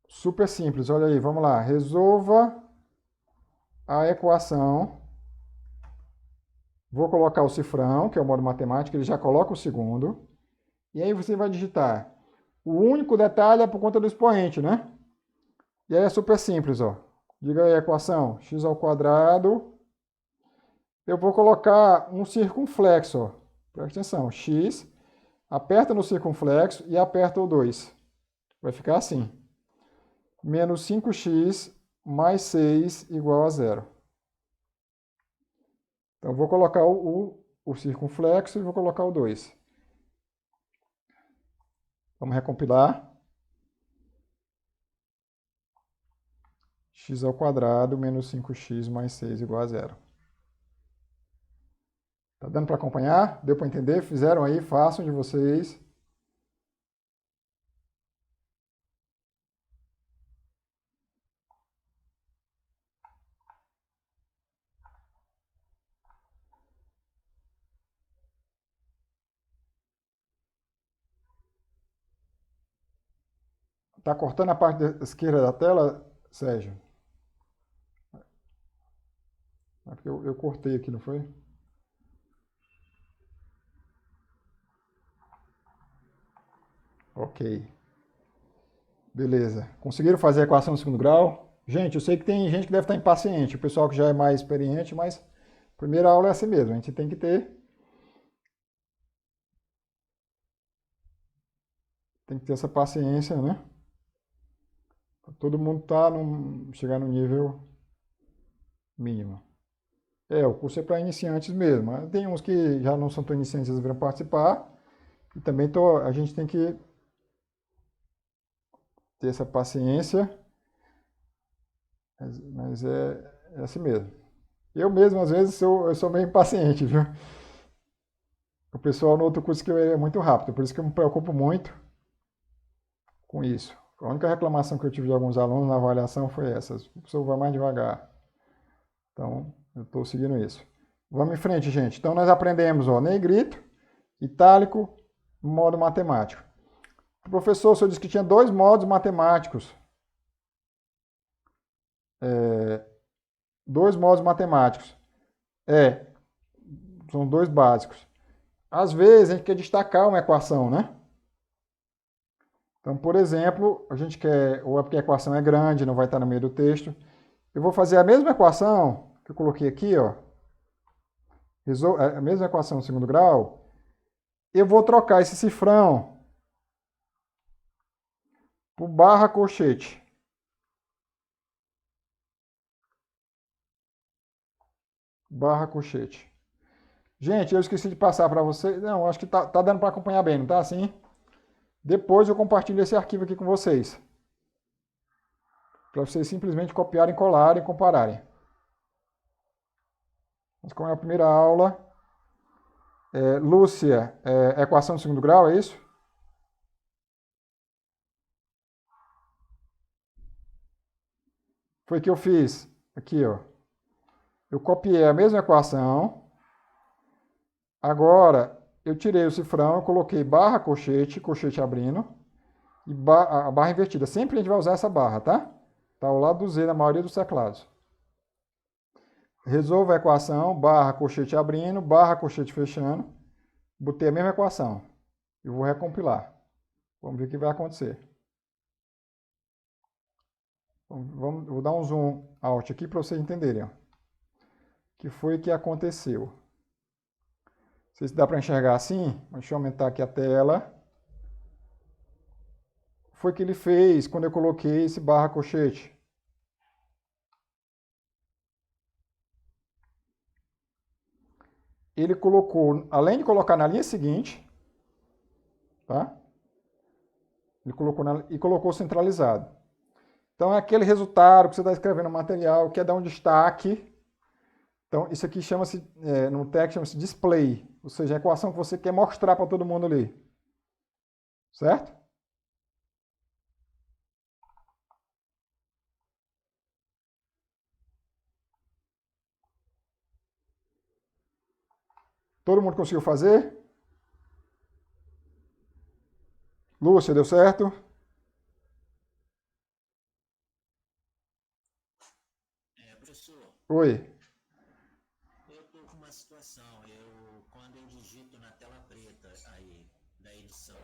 Super simples, olha aí, vamos lá. Resolva a equação. Vou colocar o cifrão, que é o modo matemático, ele já coloca o segundo. E aí você vai digitar. O único detalhe é por conta do expoente, né? E aí é super simples, ó. Diga aí a equação, x ao quadrado. Eu vou colocar um circunflexo, ó. Presta atenção, x, aperta no circunflexo e aperta o 2. Vai ficar assim. Menos 5x mais 6 igual a 0. Então, eu vou colocar o circunflexo e vou colocar o 2. Vamos recompilar. X ao quadrado menos 5x mais 6 igual a 0. Tá dando para acompanhar? Deu para entender? Fizeram aí? Façam de vocês. Tá cortando a parte esquerda da tela, Sérgio? É porque eu cortei aqui, não foi? Ok. Beleza. Conseguiram fazer a equação de segundo grau? Gente, eu sei que tem gente que deve estar impaciente, o pessoal que já é mais experiente, mas Primeira aula é assim mesmo, a gente tem que ter essa paciência, né? Todo mundo chegar no nível mínimo. O curso é para iniciantes mesmo. Mas tem uns que já não são tão iniciantes, eles viram participar. E também a gente tem que ter essa paciência, mas é assim mesmo. Eu mesmo, às vezes, eu sou meio impaciente, viu? O pessoal no outro curso que é muito rápido, por isso que eu me preocupo muito com isso. A única reclamação que eu tive de alguns alunos na avaliação foi essa. O pessoal vai mais devagar. Então, eu estou seguindo isso. Vamos em frente, gente. Então, nós aprendemos, ó, negrito, itálico, modo matemático. O professor, o senhor disse que tinha 2 modos matemáticos. 2 modos matemáticos. São 2 básicos. Às vezes, a gente quer destacar uma equação, né? Então, por exemplo, a gente quer, ou é porque a equação é grande, não vai estar no meio do texto. Eu vou fazer a mesma equação que eu coloquei aqui, ó. A mesma equação no segundo grau. Eu vou trocar esse cifrão por barra colchete. Barra colchete. Gente, eu esqueci de passar para vocês. Não, acho que tá dando para acompanhar bem, não tá assim? Depois eu compartilho esse arquivo aqui com vocês. Para vocês simplesmente copiarem, colarem e compararem. Mas como é a primeira aula, Lúcia, equação de segundo grau, é isso? Foi o que eu fiz. Aqui, ó. Eu copiei a mesma equação. Agora, eu tirei o cifrão, eu coloquei barra colchete, colchete abrindo, e a barra invertida. Sempre a gente vai usar essa barra, tá? Tá ao lado do Z na maioria dos teclados. Resolvo a equação, barra colchete abrindo, barra colchete fechando. Botei a mesma equação. E vou recompilar. Vamos ver o que vai acontecer. Vou dar um zoom out aqui para vocês entenderem. Ó. O que foi que aconteceu? Não sei se dá para enxergar assim. Deixa eu aumentar aqui a tela. Foi que ele fez quando eu coloquei esse barra colchete. Ele colocou, além de colocar na linha seguinte, tá? Ele colocou centralizado. Então é aquele resultado que você está escrevendo no material, quer dar um destaque. Então isso aqui chama-se, no texto chama-se display, ou seja, a equação que você quer mostrar para todo mundo ali. Certo? Todo mundo conseguiu fazer? Lúcia, deu certo? Professor, Oi. eu estou com uma situação. Quando eu digito na tela preta aí da edição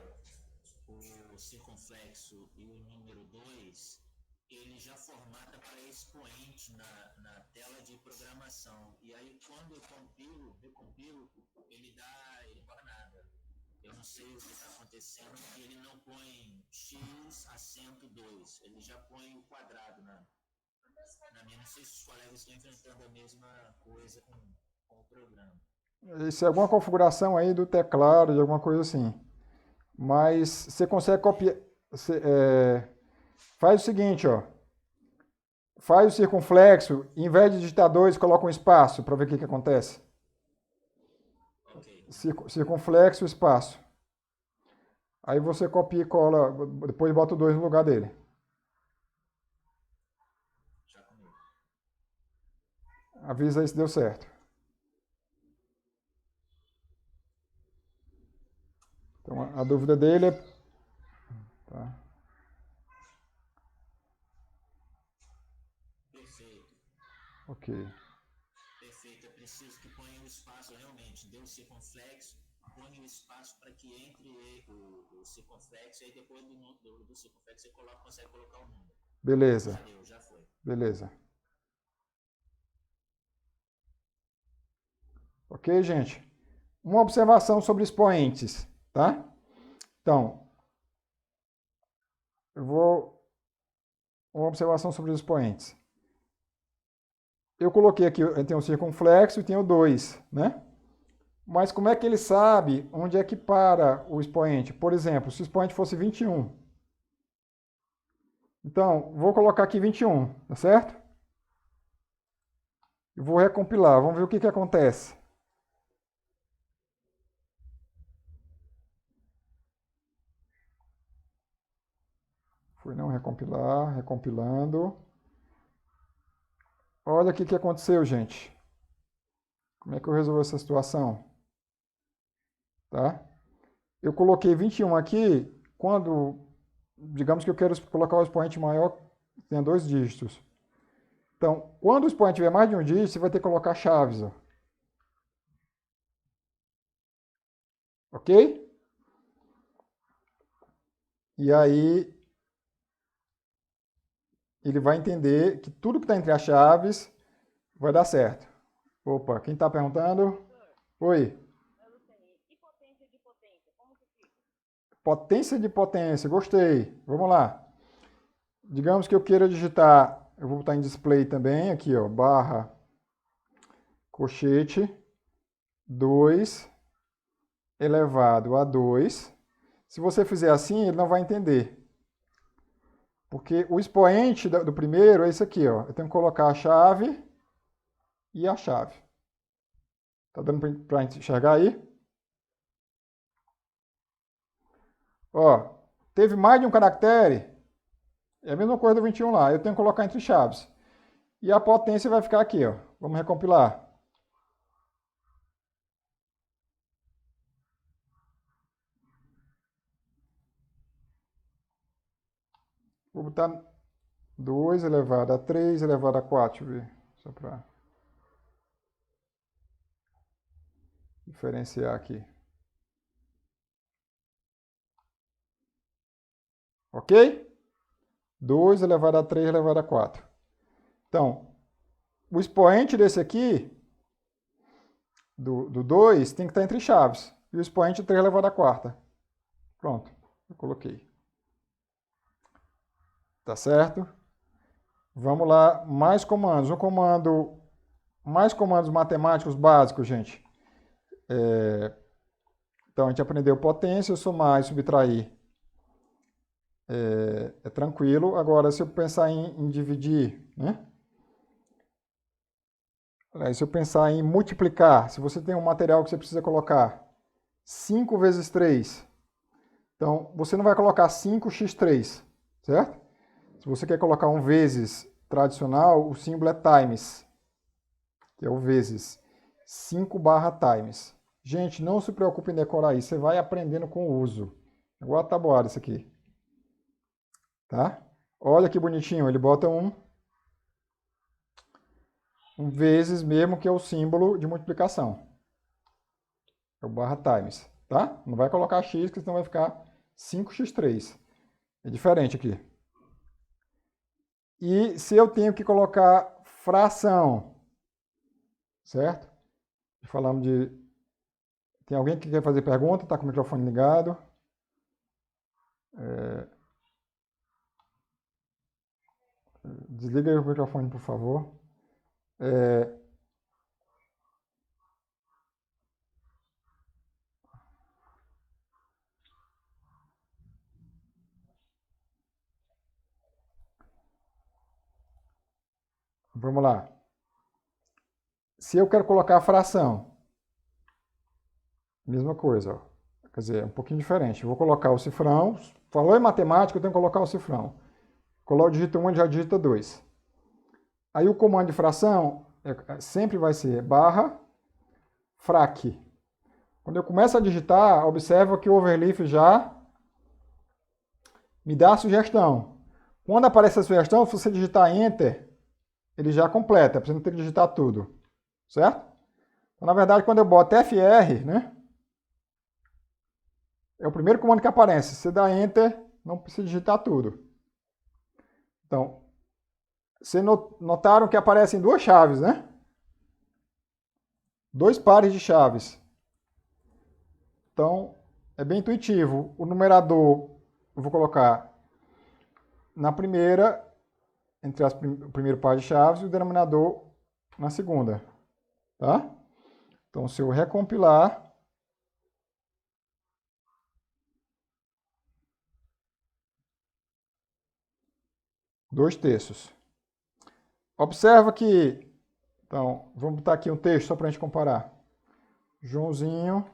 o circunflexo e o número 2, ele já formata para expoente na tela de programação. E aí, quando eu recompilo, ele não dá nada. Eu não sei o que está acontecendo, porque ele não põe X acento 2, ele já põe o quadrado na minha. Não sei se os colegas estão enfrentando a mesma coisa com o programa. Isso é alguma configuração aí do teclado, de alguma coisa assim. Mas você consegue copiar. Faz o seguinte, ó. Faz o circunflexo, em vez de digitar 2, coloca um espaço para ver o que acontece. Ok. Circunflexo, espaço. Aí você copia e cola, depois bota o 2 no lugar dele. Já comigo. Avisa aí se deu certo. Então a dúvida dele é. Tá. Perfeito. Ok. Perfeito. É preciso que ponha o espaço realmente. Dê o circunflexo, ponha o espaço para que entre o circunflexo, e aí depois do circunflexo você consegue colocar o número. Beleza. Já deu, já foi. Beleza. Ok, gente? Uma observação sobre expoentes, tá? Então, uma observação sobre os expoentes. Eu coloquei aqui, tem o circunflexo e tem o 2, né? Mas como é que ele sabe onde é que para o expoente? Por exemplo, se o expoente fosse 21. Então, vou colocar aqui 21, tá certo? E vou recompilar, vamos ver o que acontece. Fui não recompilar, recompilando. Olha o que aconteceu, gente. Como é que eu resolvo essa situação? Tá? Eu coloquei 21 aqui, quando, digamos que eu quero colocar o expoente maior, que tenha 2 dígitos. Então, quando o expoente tiver mais de um dígito, você vai ter que colocar chaves. Ó. Ok? E aí, ele vai entender que tudo que está entre as chaves vai dar certo. Opa, quem está perguntando? Oi. Potência de potência, gostei. Vamos lá. Digamos que eu queira digitar, eu vou botar em display também, aqui, ó, barra, colchete, 2 elevado a 2. Se você fizer assim, ele não vai entender. Porque o expoente do primeiro é esse aqui, ó. Eu tenho que colocar a chave e a chave. Tá dando para enxergar aí? Ó, teve mais de um caractere, é a mesma coisa do 21 lá. Eu tenho que colocar entre chaves. E a potência vai ficar aqui, ó. Vamos recompilar. Vou botar 2 elevado a 3 elevado a 4, deixa eu ver. Só para diferenciar aqui. Ok? 2 elevado a 3 elevado a 4. Então, o expoente desse aqui, do 2, tem que estar entre chaves. E o expoente 3 elevado a 4. Pronto, eu coloquei. Tá certo? Vamos lá, mais comandos. Mais comandos matemáticos básicos, gente. Então, a gente aprendeu potência, somar e subtrair. É tranquilo. Agora, se eu pensar em dividir, né? Se eu pensar em multiplicar, se você tem um material que você precisa colocar 5 vezes 3, então você não vai colocar 5x3, certo? Se você quer colocar um vezes tradicional, o símbolo é times, que é o vezes. 5 barra times. Gente, não se preocupe em decorar isso, você vai aprendendo com o uso. É igual a tabuada isso aqui. Tá? Olha que bonitinho, ele bota um vezes mesmo, que é o símbolo de multiplicação. É o barra times, tá? Não vai colocar x, que senão vai ficar 5x3. É diferente aqui. E se eu tenho que colocar fração, certo? Falamos de... Tem alguém que quer fazer pergunta? Está com o microfone ligado. Desliga aí o microfone, por favor. Vamos lá. Se eu quero colocar a fração, mesma coisa, ó. Quer dizer, é um pouquinho diferente. Eu vou colocar o cifrão. Falou em matemática, eu tenho que colocar o cifrão. Coloco o dígito 1, ele já digita 2. Aí o comando de fração sempre vai ser barra frac. Quando eu começo a digitar, observa que o overleaf já me dá a sugestão. Quando aparece a sugestão, se você digitar Enter, ele já completa, você não tem que digitar tudo. Certo? Então, na verdade, quando eu boto FR, né? É o primeiro comando que aparece. Se você dá Enter, não precisa digitar tudo. Então, vocês notaram que aparecem duas chaves, né? Dois pares de chaves. Então, é bem intuitivo. O numerador eu vou colocar na primeira, entre o primeiro par de chaves, e o denominador na segunda. Tá? Então, se eu recompilar, dois terços. Observa que, então, vamos botar aqui um texto só para a gente comparar. Joãozinho,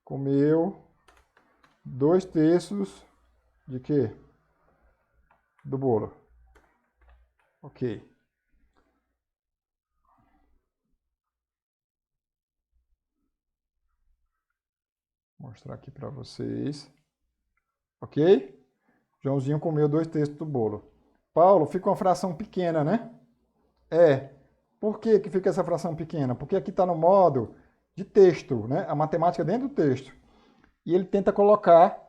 comeu 2 terços de quê? Do bolo. Ok. Vou mostrar aqui para vocês. Ok? Joãozinho comeu 2 terços do bolo. Paulo, fica uma fração pequena, né? É. Por que que fica essa fração pequena? Porque aqui está no modo de texto, né? A matemática dentro do texto. E ele tenta colocar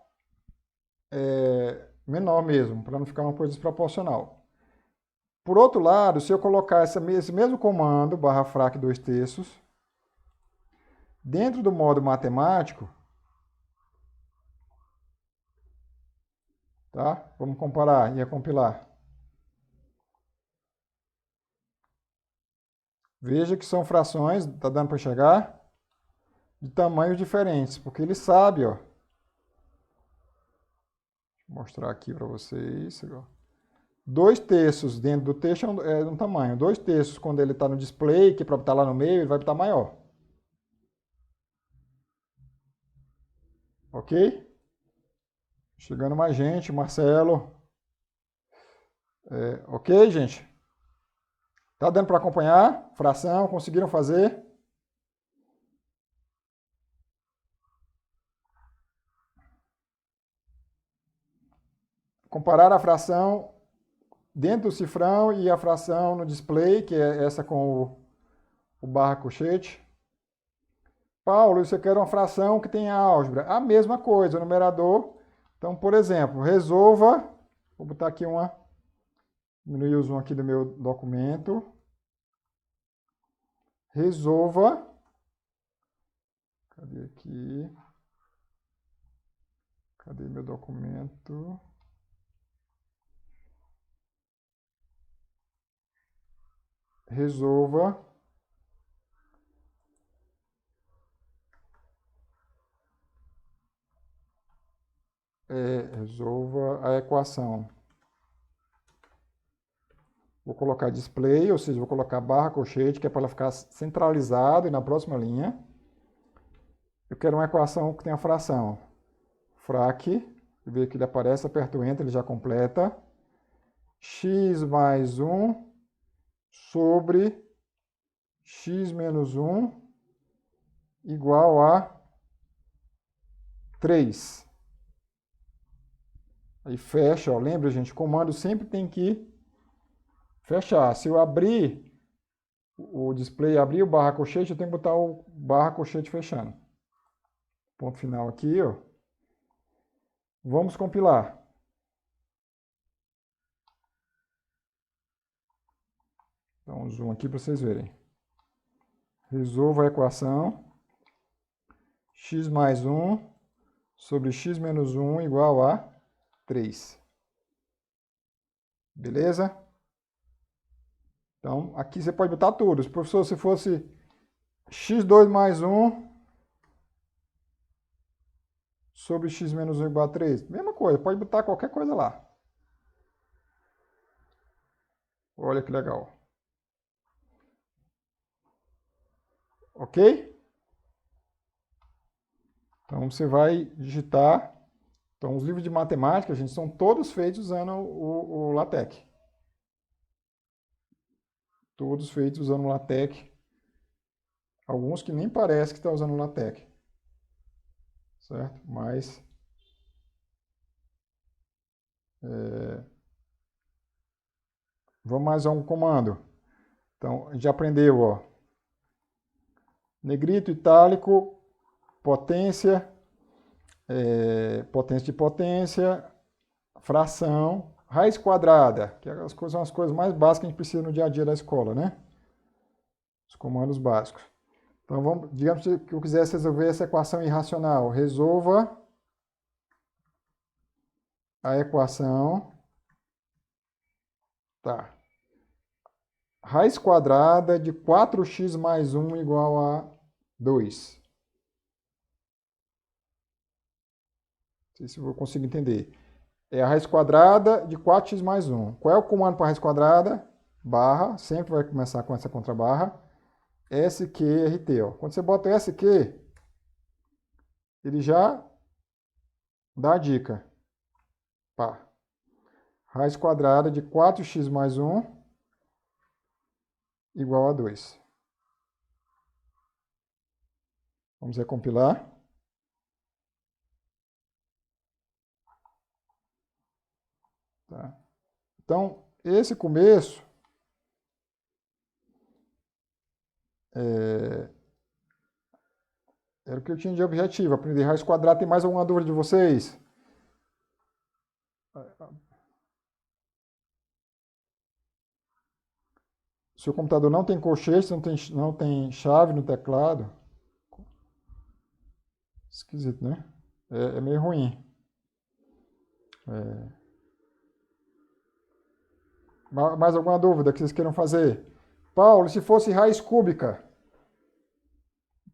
menor mesmo, para não ficar uma coisa desproporcional. Por outro lado, se eu colocar esse mesmo comando, /frac 2 terços, dentro do modo matemático, tá? Vamos comparar e compilar. Veja que são frações, tá dando para enxergar, de tamanhos diferentes, porque ele sabe, ó. Vou mostrar aqui para vocês. 2 terços dentro do texto é um tamanho. 2 terços quando ele está no display, que é para estar lá no meio, ele vai estar maior. Ok? Chegando mais gente, Marcelo. Ok, gente? Tá dando para acompanhar? Fração, conseguiram fazer? Comparar a fração dentro do cifrão e a fração no display, que é essa com o barra colchete. Paulo, você quer uma fração que tenha álgebra? A mesma coisa, o numerador. Então, por exemplo, resolva, vou botar aqui diminuir o zoom aqui do meu documento. Resolva, cadê aqui? Cadê meu documento? Resolva resolva a equação. Vou colocar display, ou seja, vou colocar barra colchete, que é para ela ficar centralizada e na próxima linha. Eu quero uma equação que tenha fração. Frac, vê que ele aparece, aperto o Enter, ele já completa. X mais 1 sobre x menos 1 igual a 3. Aí fecha, ó. Lembra, gente, o comando sempre tem que fechar. Se eu abrir o display, abrir o barra colchete, eu tenho que botar o barra colchete fechando. Ponto final aqui, ó. Vamos compilar. Dá um zoom aqui para vocês verem. Resolva a equação. X mais 1 sobre x menos 1 igual a 3. Beleza? Então, aqui você pode botar tudo. Professor, se fosse x2 mais 1 sobre x menos 1 igual a 3. Mesma coisa, pode botar qualquer coisa lá. Olha que legal. Ok? Então, você vai digitar. Então, os livros de matemática, gente, são todos feitos usando o LaTeX. Todos feitos usando o LaTeX. Alguns que nem parece que está usando o LaTeX. Certo? Mas vamos mais a um comando. Então, a gente já aprendeu, ó. Negrito, itálico, potência, potência de potência, fração, Raiz quadrada, que são as coisas mais básicas que a gente precisa no dia a dia da escola, né? Os comandos básicos. Então, digamos que eu quisesse resolver essa equação irracional. Resolva a equação. Tá. Raiz quadrada de 4x mais 1 igual a 2. Não sei se eu consigo entender. É a raiz quadrada de 4x mais 1. Qual é o comando para a raiz quadrada? Barra, sempre vai começar com essa contrabarra. SQRT. Ó. Quando você bota SQ, ele já dá a dica. Pá. Raiz quadrada de 4x mais 1 igual a 2. Vamos recompilar. Tá. Então, esse começo era o que eu tinha de objetivo, aprender raiz quadrada. Tem mais alguma dúvida de vocês? Se o computador não tem colchete, não tem chave no teclado, esquisito, né? É meio ruim. Mais alguma dúvida que vocês queiram fazer? Paulo, se fosse raiz cúbica,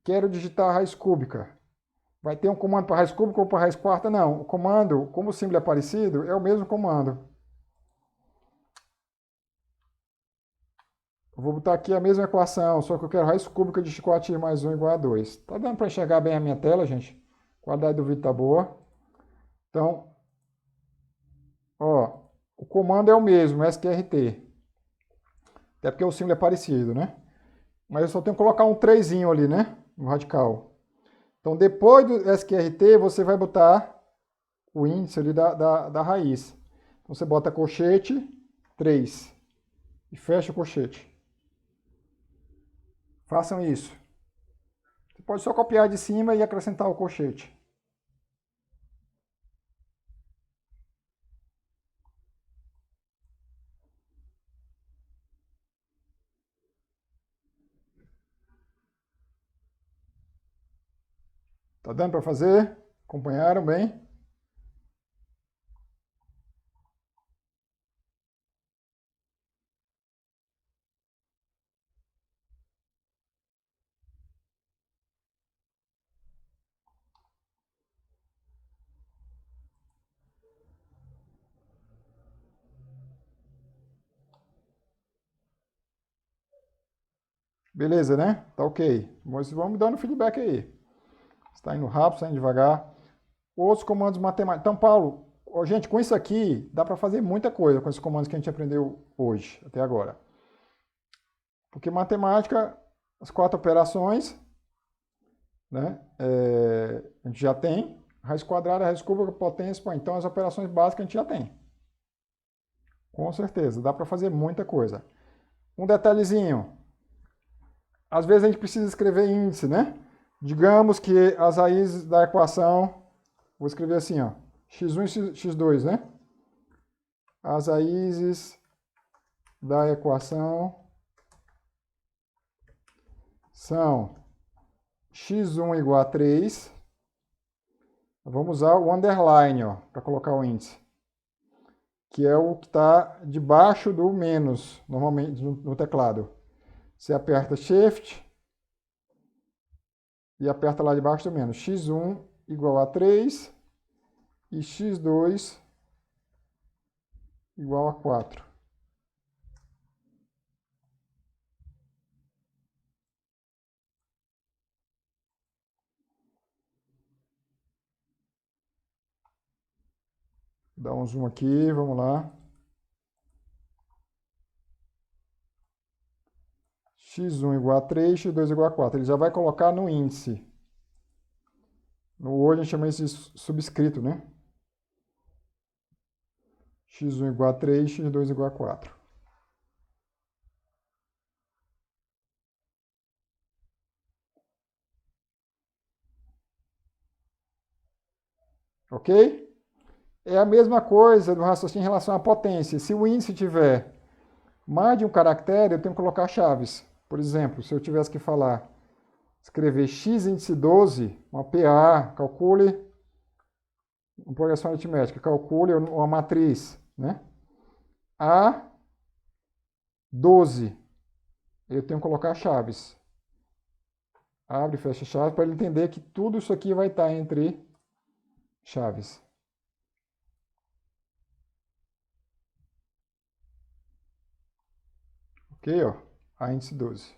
quero digitar raiz cúbica. Vai ter um comando para raiz cúbica ou para raiz quarta? Não. O comando, como o símbolo é parecido, é o mesmo comando. Eu vou botar aqui a mesma equação, só que eu quero raiz cúbica de 4x mais 1 igual a 2. Tá dando para enxergar bem a minha tela, gente? A qualidade do vídeo tá boa. Então, ó, o comando é o mesmo, SQRT. Até porque o símbolo é parecido, né? Mas eu só tenho que colocar um 3 ali, né? No radical. Então, depois do SQRT, você vai botar o índice ali da raiz. Então, você bota colchete 3 e fecha o colchete. Façam isso. Você pode só copiar de cima e acrescentar o colchete. Tá dando para fazer? Acompanharam bem? Beleza, né? Tá ok. Mas vamos me dando feedback aí. Está indo rápido, está indo devagar. Outros comandos matemáticos. Então, Paulo, gente, com isso aqui, dá para fazer muita coisa com esses comandos que a gente aprendeu hoje, até agora. Porque matemática, as 4 operações, né? A gente já tem. Raiz quadrada, raiz cúbica, potência, então as operações básicas a gente já tem. Com certeza, dá para fazer muita coisa. Um detalhezinho. Às vezes a gente precisa escrever índice, né? Digamos que as raízes da equação, vou escrever assim, ó, x1 e x2, né? As raízes da equação são x1 igual a 3. Vamos usar o underline, ó, para colocar o índice, que é o que está debaixo do menos, normalmente no teclado. Você aperta Shift e aperta lá debaixo do menos. x1 igual a 3 e x2 igual a 4. Dá um zoom aqui, vamos lá. x1 igual a 3, x2 igual a 4. Ele já vai colocar no índice. No Word a gente chama isso de subscrito, né? x1 igual a 3, x2 igual a 4. Ok? É a mesma coisa do raciocínio em relação à potência. Se o índice tiver mais de um caractere, eu tenho que colocar chaves. Por exemplo, se eu tivesse que falar, escrever x índice 12, uma PA, calcule uma progressão aritmética, calcule uma matriz, né? A 12, eu tenho que colocar chaves. Abre e fecha chaves para ele entender que tudo isso aqui vai estar entre chaves. Ok, ó, A índice 12.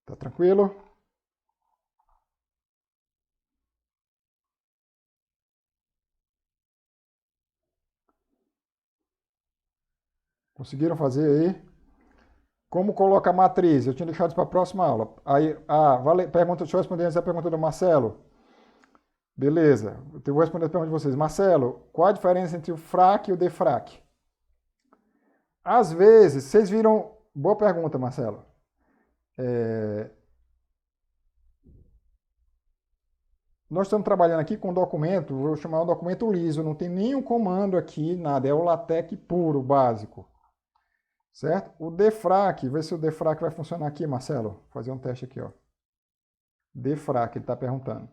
Tá tranquilo? Conseguiram fazer aí? Como coloca a matriz? Eu tinha deixado isso para a próxima aula. Aí, pergunta, deixa eu responder antes a pergunta do Marcelo. Beleza, eu vou responder a pergunta de vocês. Marcelo, qual a diferença entre o frac e o defrac? Às vezes, vocês viram... Boa pergunta, Marcelo. Nós estamos trabalhando aqui com um documento, vou chamar um documento liso, não tem nenhum comando aqui, nada, é o LaTeX puro, básico. Certo? O defrac, vê se o defrac vai funcionar aqui, Marcelo. Vou fazer um teste aqui, ó. Defrac, ele está perguntando.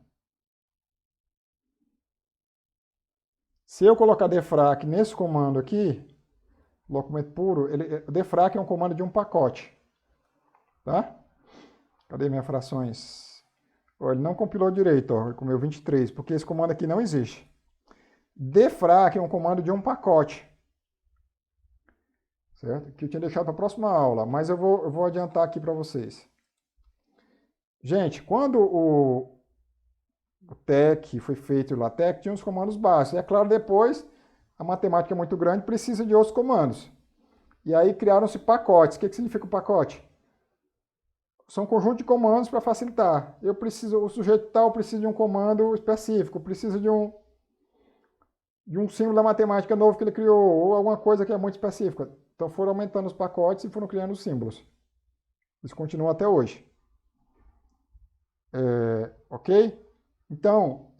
Se eu colocar defrac nesse comando aqui, documento puro, defrac é um comando de um pacote. Tá? Cadê minhas frações? Ó, ele não compilou direito, ó, ele comeu 23, porque esse comando aqui não existe. Defrac é um comando de um pacote. Certo? Que eu tinha deixado para a próxima aula, mas eu vou adiantar aqui para vocês. Gente, quando o TeX foi feito o LaTeX, tinha os comandos básicos. É claro, depois, a matemática é muito grande, precisa de outros comandos. E aí criaram-se pacotes. O que significa o pacote? São um conjunto de comandos para facilitar. O sujeito tal precisa de um comando específico, precisa de um símbolo da matemática novo que ele criou, ou alguma coisa que é muito específica. Então foram aumentando os pacotes e foram criando os símbolos. Isso continua até hoje. Ok? Então,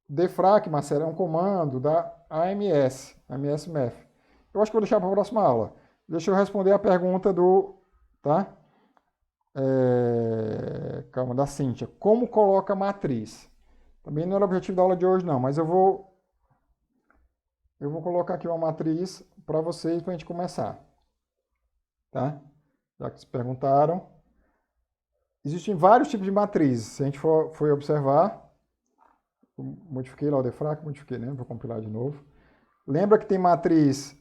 defrac, Marcelo, é um comando da AMS Math. Eu acho que vou deixar para a próxima aula. Deixa eu responder a pergunta tá? Calma, da Cíntia. Como coloca matriz? Também não era o objetivo da aula de hoje, não, mas eu vou colocar aqui uma matriz para vocês, para a gente começar. Tá? Já que se perguntaram. Existem vários tipos de matrizes. Se a gente for observar, modifiquei lá o defrac, modifiquei, né? Vou compilar de novo. Lembra que tem matriz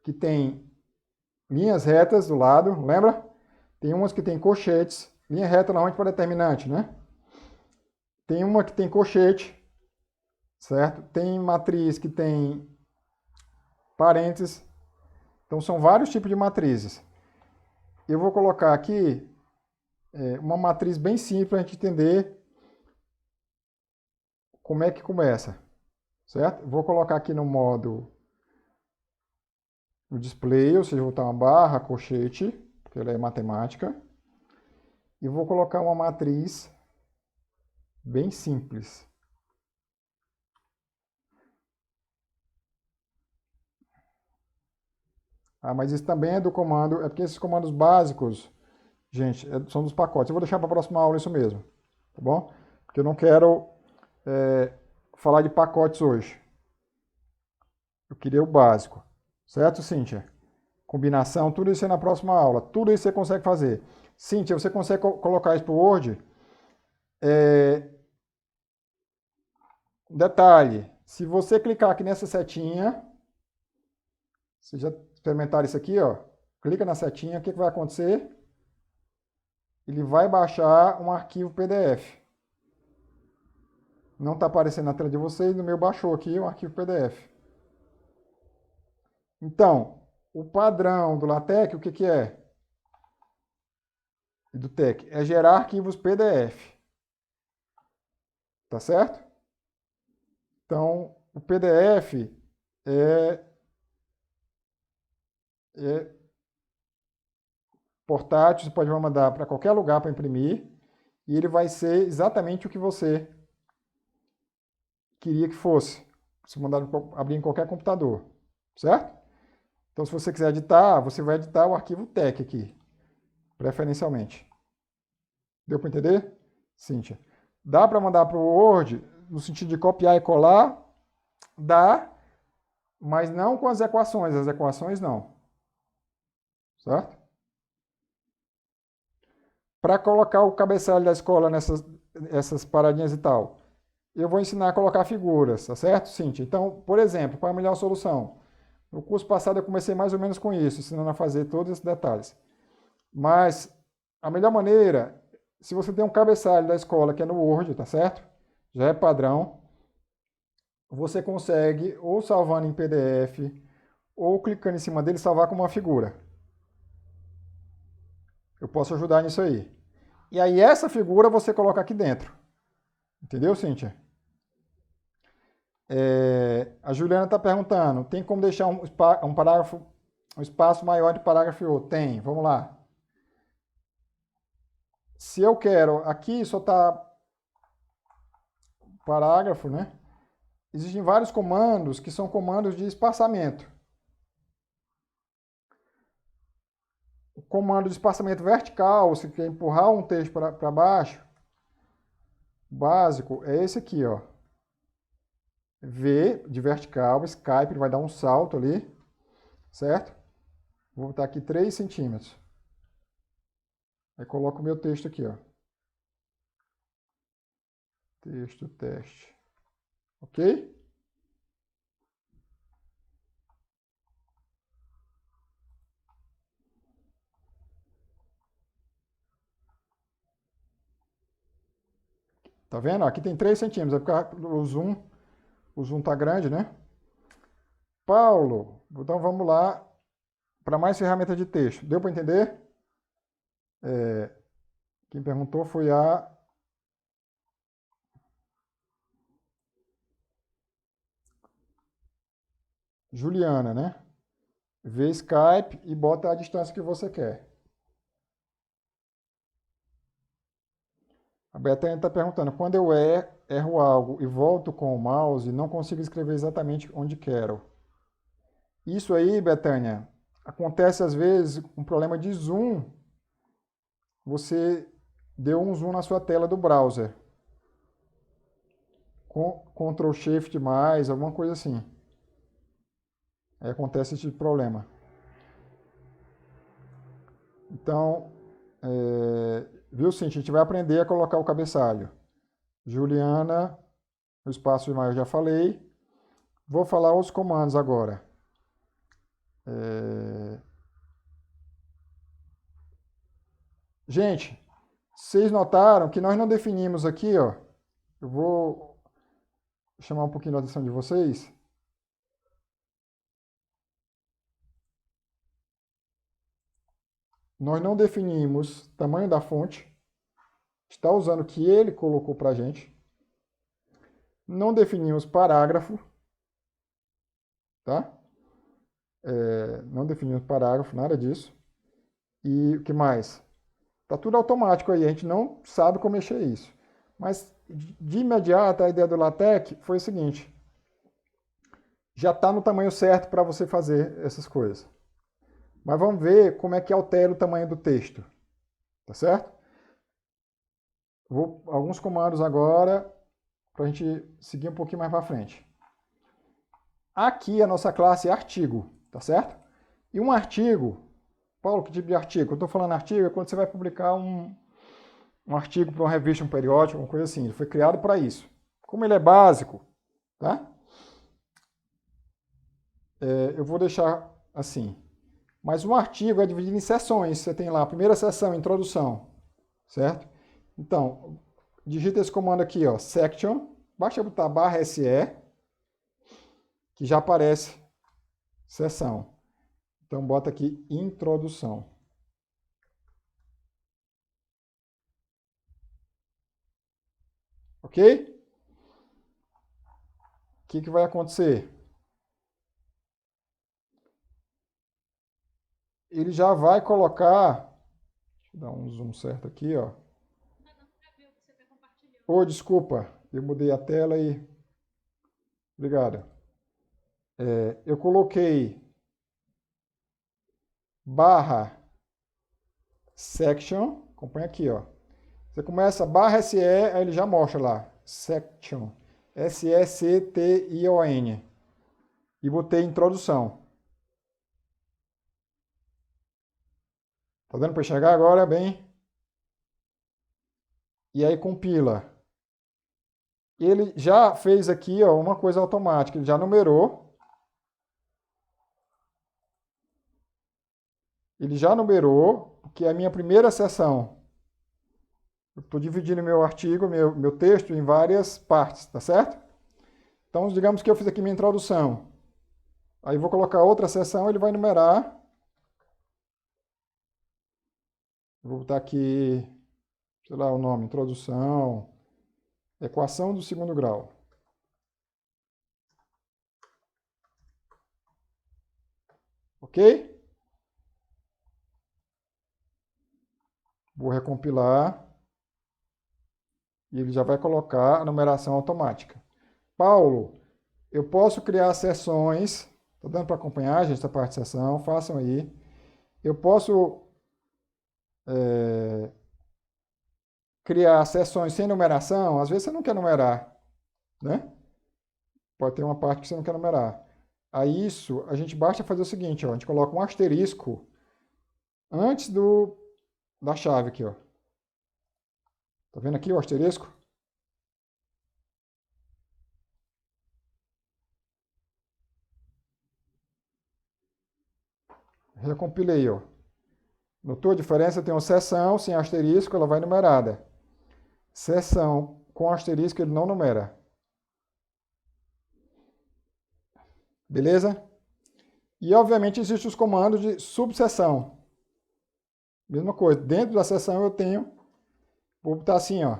que tem linhas retas do lado, lembra? Tem umas que tem colchetes, linha reta normalmente para determinante, né? Tem uma que tem colchete, certo? Tem matriz que tem parênteses. Então são vários tipos de matrizes. Eu vou colocar aqui uma matriz bem simples para a gente entender como é que começa, certo? Vou colocar aqui no modo o display, ou seja, vou botar uma barra, colchete, porque ela é matemática, e vou colocar uma matriz bem simples. Mas isso também é do comando, é porque esses comandos básicos, gente, são dos pacotes. Eu vou deixar para a próxima aula isso mesmo, tá bom? Porque eu não quero falar de pacotes hoje. Eu queria o básico, certo, Cíntia? Combinação, tudo isso é na próxima aula. Tudo isso você consegue fazer. Cíntia, você consegue colocar isso para o Word? Detalhe, se você clicar aqui nessa setinha, vocês já experimentaram isso aqui, ó. Clica na setinha, o que vai acontecer? Ele vai baixar um arquivo PDF. Não está aparecendo na tela de vocês, no meu baixou aqui um arquivo PDF. Então, o padrão do LaTeX, o que é? E do TeX, é gerar arquivos PDF. Tá certo? Então, o PDF é portátil, você pode mandar para qualquer lugar para imprimir, e ele vai ser exatamente o que você queria que fosse. Você mandar abrir em qualquer computador, certo? Então, se você quiser editar, você vai editar o arquivo TEC aqui, preferencialmente. Deu para entender, Cíntia? Dá para mandar para o Word, no sentido de copiar e colar? Dá, mas não com as equações não. Certo? Para colocar o cabeçalho da escola nessas essas paradinhas e tal, eu vou ensinar a colocar figuras, tá certo, Cíntia? Então, por exemplo, para a melhor solução, no curso passado eu comecei mais ou menos com isso, ensinando a fazer todos esses detalhes. Mas a melhor maneira, se você tem um cabeçalho da escola que é no Word, tá certo? Já é padrão. Você consegue ou salvando em PDF, ou clicando em cima dele salvar como uma figura. Eu posso ajudar nisso aí. E aí essa figura você coloca aqui dentro. Entendeu, Cíntia? A Juliana está perguntando, tem como deixar um parágrafo, um espaço maior de parágrafo e outro? Tem, vamos lá. Se eu quero, aqui só está parágrafo, né? Existem vários comandos que são comandos de espaçamento. O comando de espaçamento vertical, se quer empurrar um texto para baixo, básico, é esse aqui, ó. V de vertical, Skype, ele vai dar um salto ali, certo? Vou botar aqui 3 centímetros. Aí coloco o meu texto aqui, ó. Texto, teste. Ok? Tá vendo? Aqui tem 3 centímetros, é porque o zoom tá grande, né? Paulo, então vamos lá para mais ferramentas de texto. Deu para entender? Quem perguntou foi a Juliana, né? Vê Skype e bota a distância que você quer. A Betânia está perguntando, quando eu erro algo e volto com o mouse, não consigo escrever exatamente onde quero. Isso aí, Betânia, acontece às vezes um problema de zoom. Você deu um zoom na sua tela do browser. Com Ctrl Shift mais, alguma coisa assim. Aí acontece esse tipo de problema. Então, viu, sim, a gente vai aprender a colocar o cabeçalho. Juliana, o espaço maior eu já falei. Vou falar os comandos agora. Gente, vocês notaram que nós não definimos aqui, ó. Eu vou chamar um pouquinho a atenção de vocês. Nós não definimos tamanho da fonte. Está usando o que ele colocou para a gente. Não definimos parágrafo. Tá? Não definimos parágrafo, nada disso. E o que mais? Tá tudo automático aí, a gente não sabe como mexer isso. Mas de imediato a ideia do LaTeX foi o seguinte: já está no tamanho certo para você fazer essas coisas. Mas vamos ver como é que altera o tamanho do texto. Tá certo? Vou alguns comandos agora para a gente seguir um pouquinho mais para frente. Aqui a nossa classe é artigo, tá certo? E um artigo, Paulo, que tipo de artigo? Eu estou falando artigo é quando você vai publicar um artigo para uma revista, um periódico, uma coisa assim. Ele foi criado para isso. Como ele é básico, tá? Eu vou deixar assim. Mas um artigo é dividido em seções. Você tem lá a primeira seção, introdução, certo? Então, digita esse comando aqui, ó, section, basta botar /SE, que já aparece seção. Então, bota aqui introdução. Ok? O que vai acontecer? Ele já vai colocar Deixa eu dar um zoom certo aqui, ó. Ô, desculpa, eu mudei a tela e... Obrigado. Eu coloquei barra section, acompanha aqui, ó. Você começa barra SE, aí ele já mostra lá, section, S-E-C-T-I-O-N. E botei introdução. Tá dando para enxergar agora bem? E aí compila. Ele já fez aqui, ó, uma coisa automática, ele já numerou. Ele já numerou, porque é a minha primeira seção. Eu estou dividindo meu artigo, meu texto em várias partes, tá certo? Então, digamos que eu fiz aqui minha introdução. Aí vou colocar outra seção, ele vai numerar. Vou botar aqui, sei lá, o nome, introdução, equação do segundo grau. Ok? Vou recompilar. E ele já vai colocar a numeração automática. Paulo, eu posso criar sessões. Está dando para acompanhar, gente, essa parte de sessão? Façam aí. Eu posso criar sessões sem numeração. Às vezes você não quer numerar, né? Pode ter uma parte que você não quer numerar. Aí isso, a gente basta fazer o seguinte, ó, a gente coloca um asterisco antes da chave aqui, ó. Tá vendo aqui o asterisco? Recompilei, ó. Notou a diferença? Tem uma seção sem asterisco, ela vai numerada. Seção com asterisco, ele não numera. Beleza? E, obviamente, existem os comandos de subseção. Mesma coisa. Dentro da seção eu tenho, vou botar assim, ó,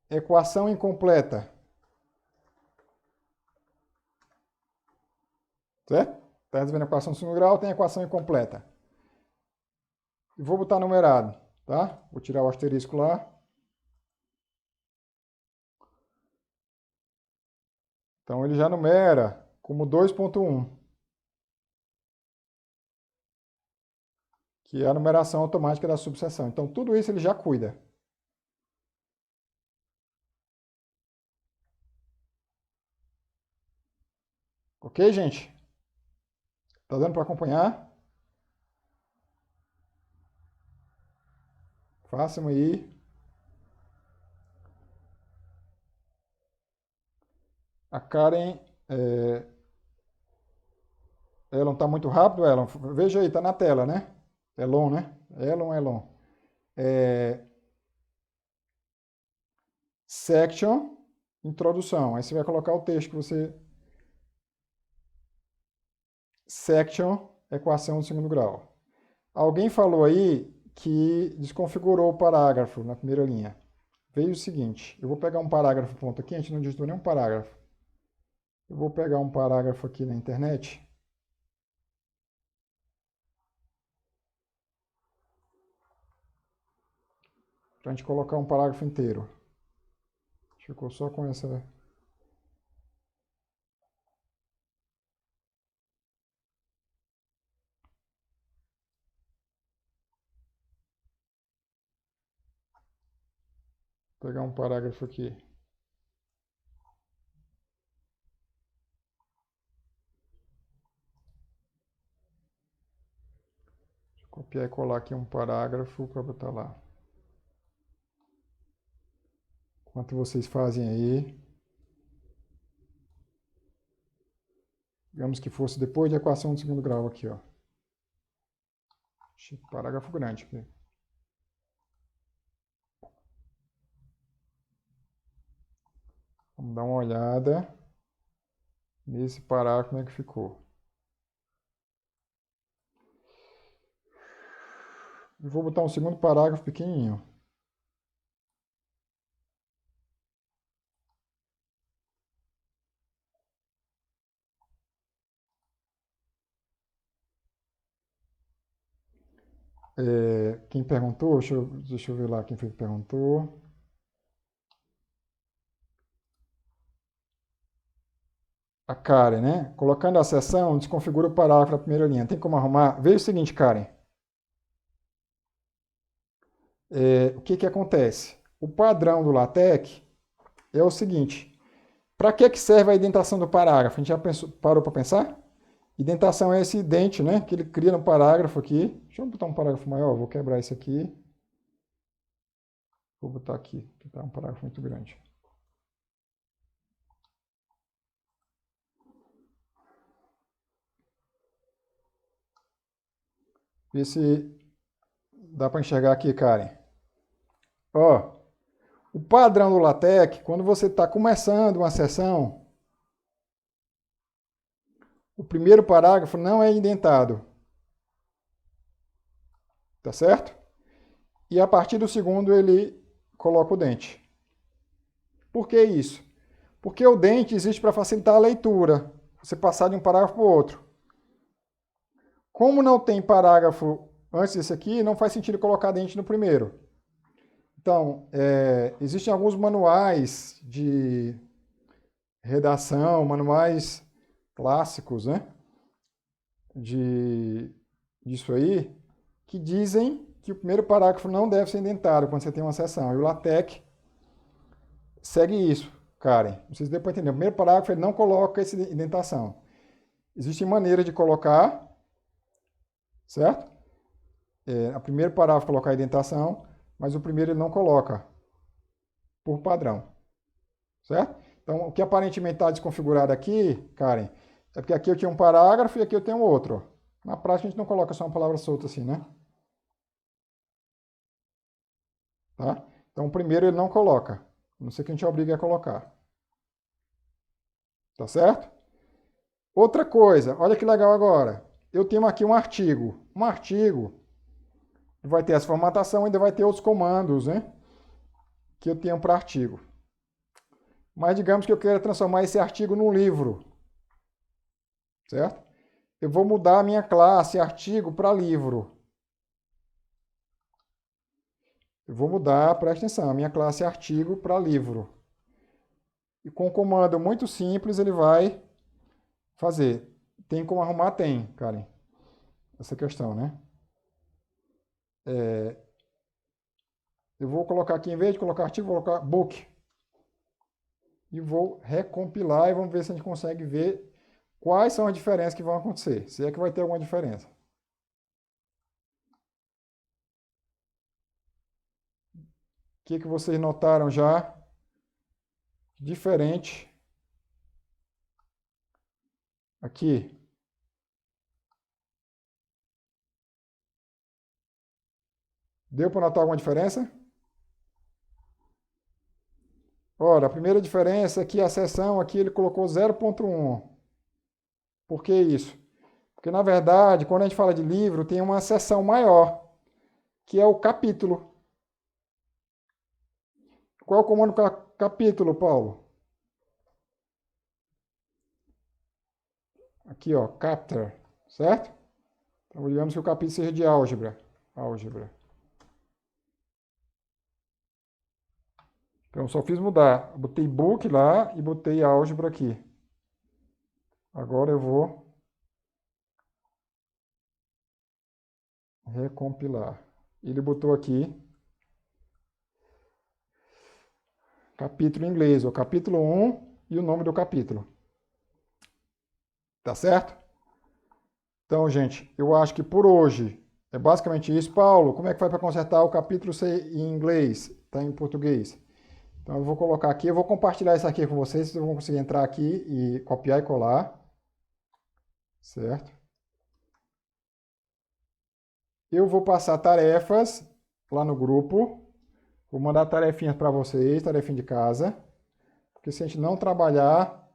equação incompleta. Certo? Está resolvendo a equação de segundo grau, tem equação incompleta. E vou botar numerado, tá? Vou tirar o asterisco lá. Então, ele já numera como 2.1, que é a numeração automática da subseção. Então, tudo isso ele já cuida. Ok, gente? Tá dando para acompanhar? Façam aí. A Karen, Elon tá muito rápido, Elon. Veja aí, tá na tela, né? Elon, né? Elon. Section, introdução. Aí você vai colocar o texto que você... Section, equação do segundo grau. Alguém falou aí que desconfigurou o parágrafo na primeira linha. Veja o seguinte, eu vou pegar um parágrafo ponto aqui, a gente não digitou nenhum parágrafo. Eu vou pegar um parágrafo aqui na internet. Para a gente colocar um parágrafo inteiro. Ficou só com essa... Vou pegar um parágrafo aqui. Copiar e colar aqui um parágrafo para botar lá. Enquanto vocês fazem aí. Digamos que fosse depois da equação do segundo grau aqui, ó. Parágrafo grande aqui. Vamos dar uma olhada nesse parágrafo, como é que ficou. E vou botar um segundo parágrafo pequenininho. Quem perguntou, deixa eu ver lá quem foi que perguntou. A Karen, né? Colocando a seção, desconfigura o parágrafo da primeira linha. Tem como arrumar? Veja o seguinte, Karen. O que acontece? O padrão do LaTeX é o seguinte. Para que serve a indentação do parágrafo? A gente já parou para pensar? Indentação é esse dente, né? Que ele cria no parágrafo aqui. Deixa eu botar um parágrafo maior. Vou quebrar esse aqui. Vou botar aqui, que tá um parágrafo muito grande. Vê se dá para enxergar aqui, Karen. Ó, o padrão do LaTeX, quando você está começando uma sessão, o primeiro parágrafo não é indentado. Tá certo? E a partir do segundo ele coloca o dente. Por que isso? Porque o dente existe para facilitar a leitura. Você passar de um parágrafo para o outro. Como não tem parágrafo antes desse aqui, não faz sentido colocar dente no primeiro. Então, existem alguns manuais de redação, manuais clássicos, né? Disso aí, que dizem que o primeiro parágrafo não deve ser indentado quando você tem uma seção. E o LaTeX segue isso, Karen. Não sei se deu para entender. O primeiro parágrafo ele não coloca essa indentação. Existem maneiras de colocar, certo? O primeiro parágrafo colocar a indentação, mas o primeiro ele não coloca, por padrão. Certo? Então, o que aparentemente está desconfigurado aqui, Karen, é porque aqui eu tinha um parágrafo e aqui eu tenho outro. Na prática, a gente não coloca só uma palavra solta assim, né? Tá? Então, o primeiro ele não coloca. A não ser que a gente obrigue a colocar. Tá certo? Outra coisa, olha que legal agora. Eu tenho aqui um artigo. Um artigo vai ter essa formatação, ainda vai ter outros comandos, né? Que eu tenho para artigo. Mas digamos que eu queira transformar esse artigo num livro. Certo? Eu vou mudar a minha classe artigo para livro. Eu vou mudar, presta atenção, a minha classe artigo para livro. E com um comando muito simples ele vai fazer. Tem como arrumar? Tem, Karen. Essa questão, né? Eu vou colocar aqui, em vez de colocar artigo, vou colocar book. E vou recompilar e vamos ver se a gente consegue ver quais são as diferenças que vão acontecer. Se é que vai ter alguma diferença. O que vocês notaram já diferente aqui? Deu para notar alguma diferença? Ora, a primeira diferença é que a seção aqui ele colocou 0.1. Por que isso? Porque, na verdade, quando a gente fala de livro, tem uma seção maior, que é o capítulo. Qual é o comando capítulo, Paulo? Aqui, ó, chapter, certo? Então, digamos que o capítulo seja de álgebra. Álgebra. Então, só fiz mudar. Botei book lá e botei álgebra aqui. Agora eu vou recompilar. Ele botou aqui capítulo em inglês, o capítulo 1 e o nome do capítulo. Tá certo? Então, gente, eu acho que por hoje é basicamente isso. Paulo, como é que faz para consertar o capítulo C em inglês? Está em português. Então, eu vou colocar aqui, eu vou compartilhar isso aqui com vocês, vocês vão conseguir entrar aqui e copiar e colar. Certo? Eu vou passar tarefas lá no grupo. Vou mandar tarefinhas para vocês, tarefinha de casa. Porque se a gente não trabalhar,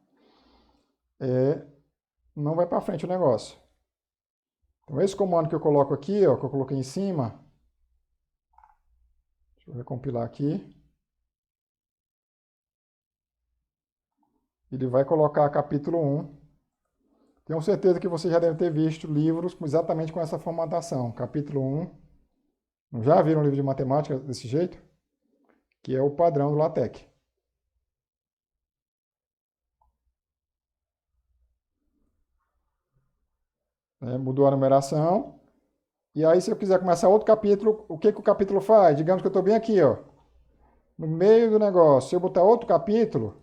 não vai para frente o negócio. Então, esse comando que eu coloco aqui, ó, que eu coloquei em cima. Deixa eu recompilar aqui. Ele vai colocar capítulo 1. Tenho certeza que vocês já devem ter visto livros exatamente com essa formatação. Capítulo 1 Já viram um livro de matemática desse jeito? Que é o padrão do LaTeX. Mudou a numeração. E aí, se eu quiser começar outro capítulo, o que o capítulo faz? Digamos que eu estou bem aqui, ó, no meio do negócio. Se eu botar outro capítulo,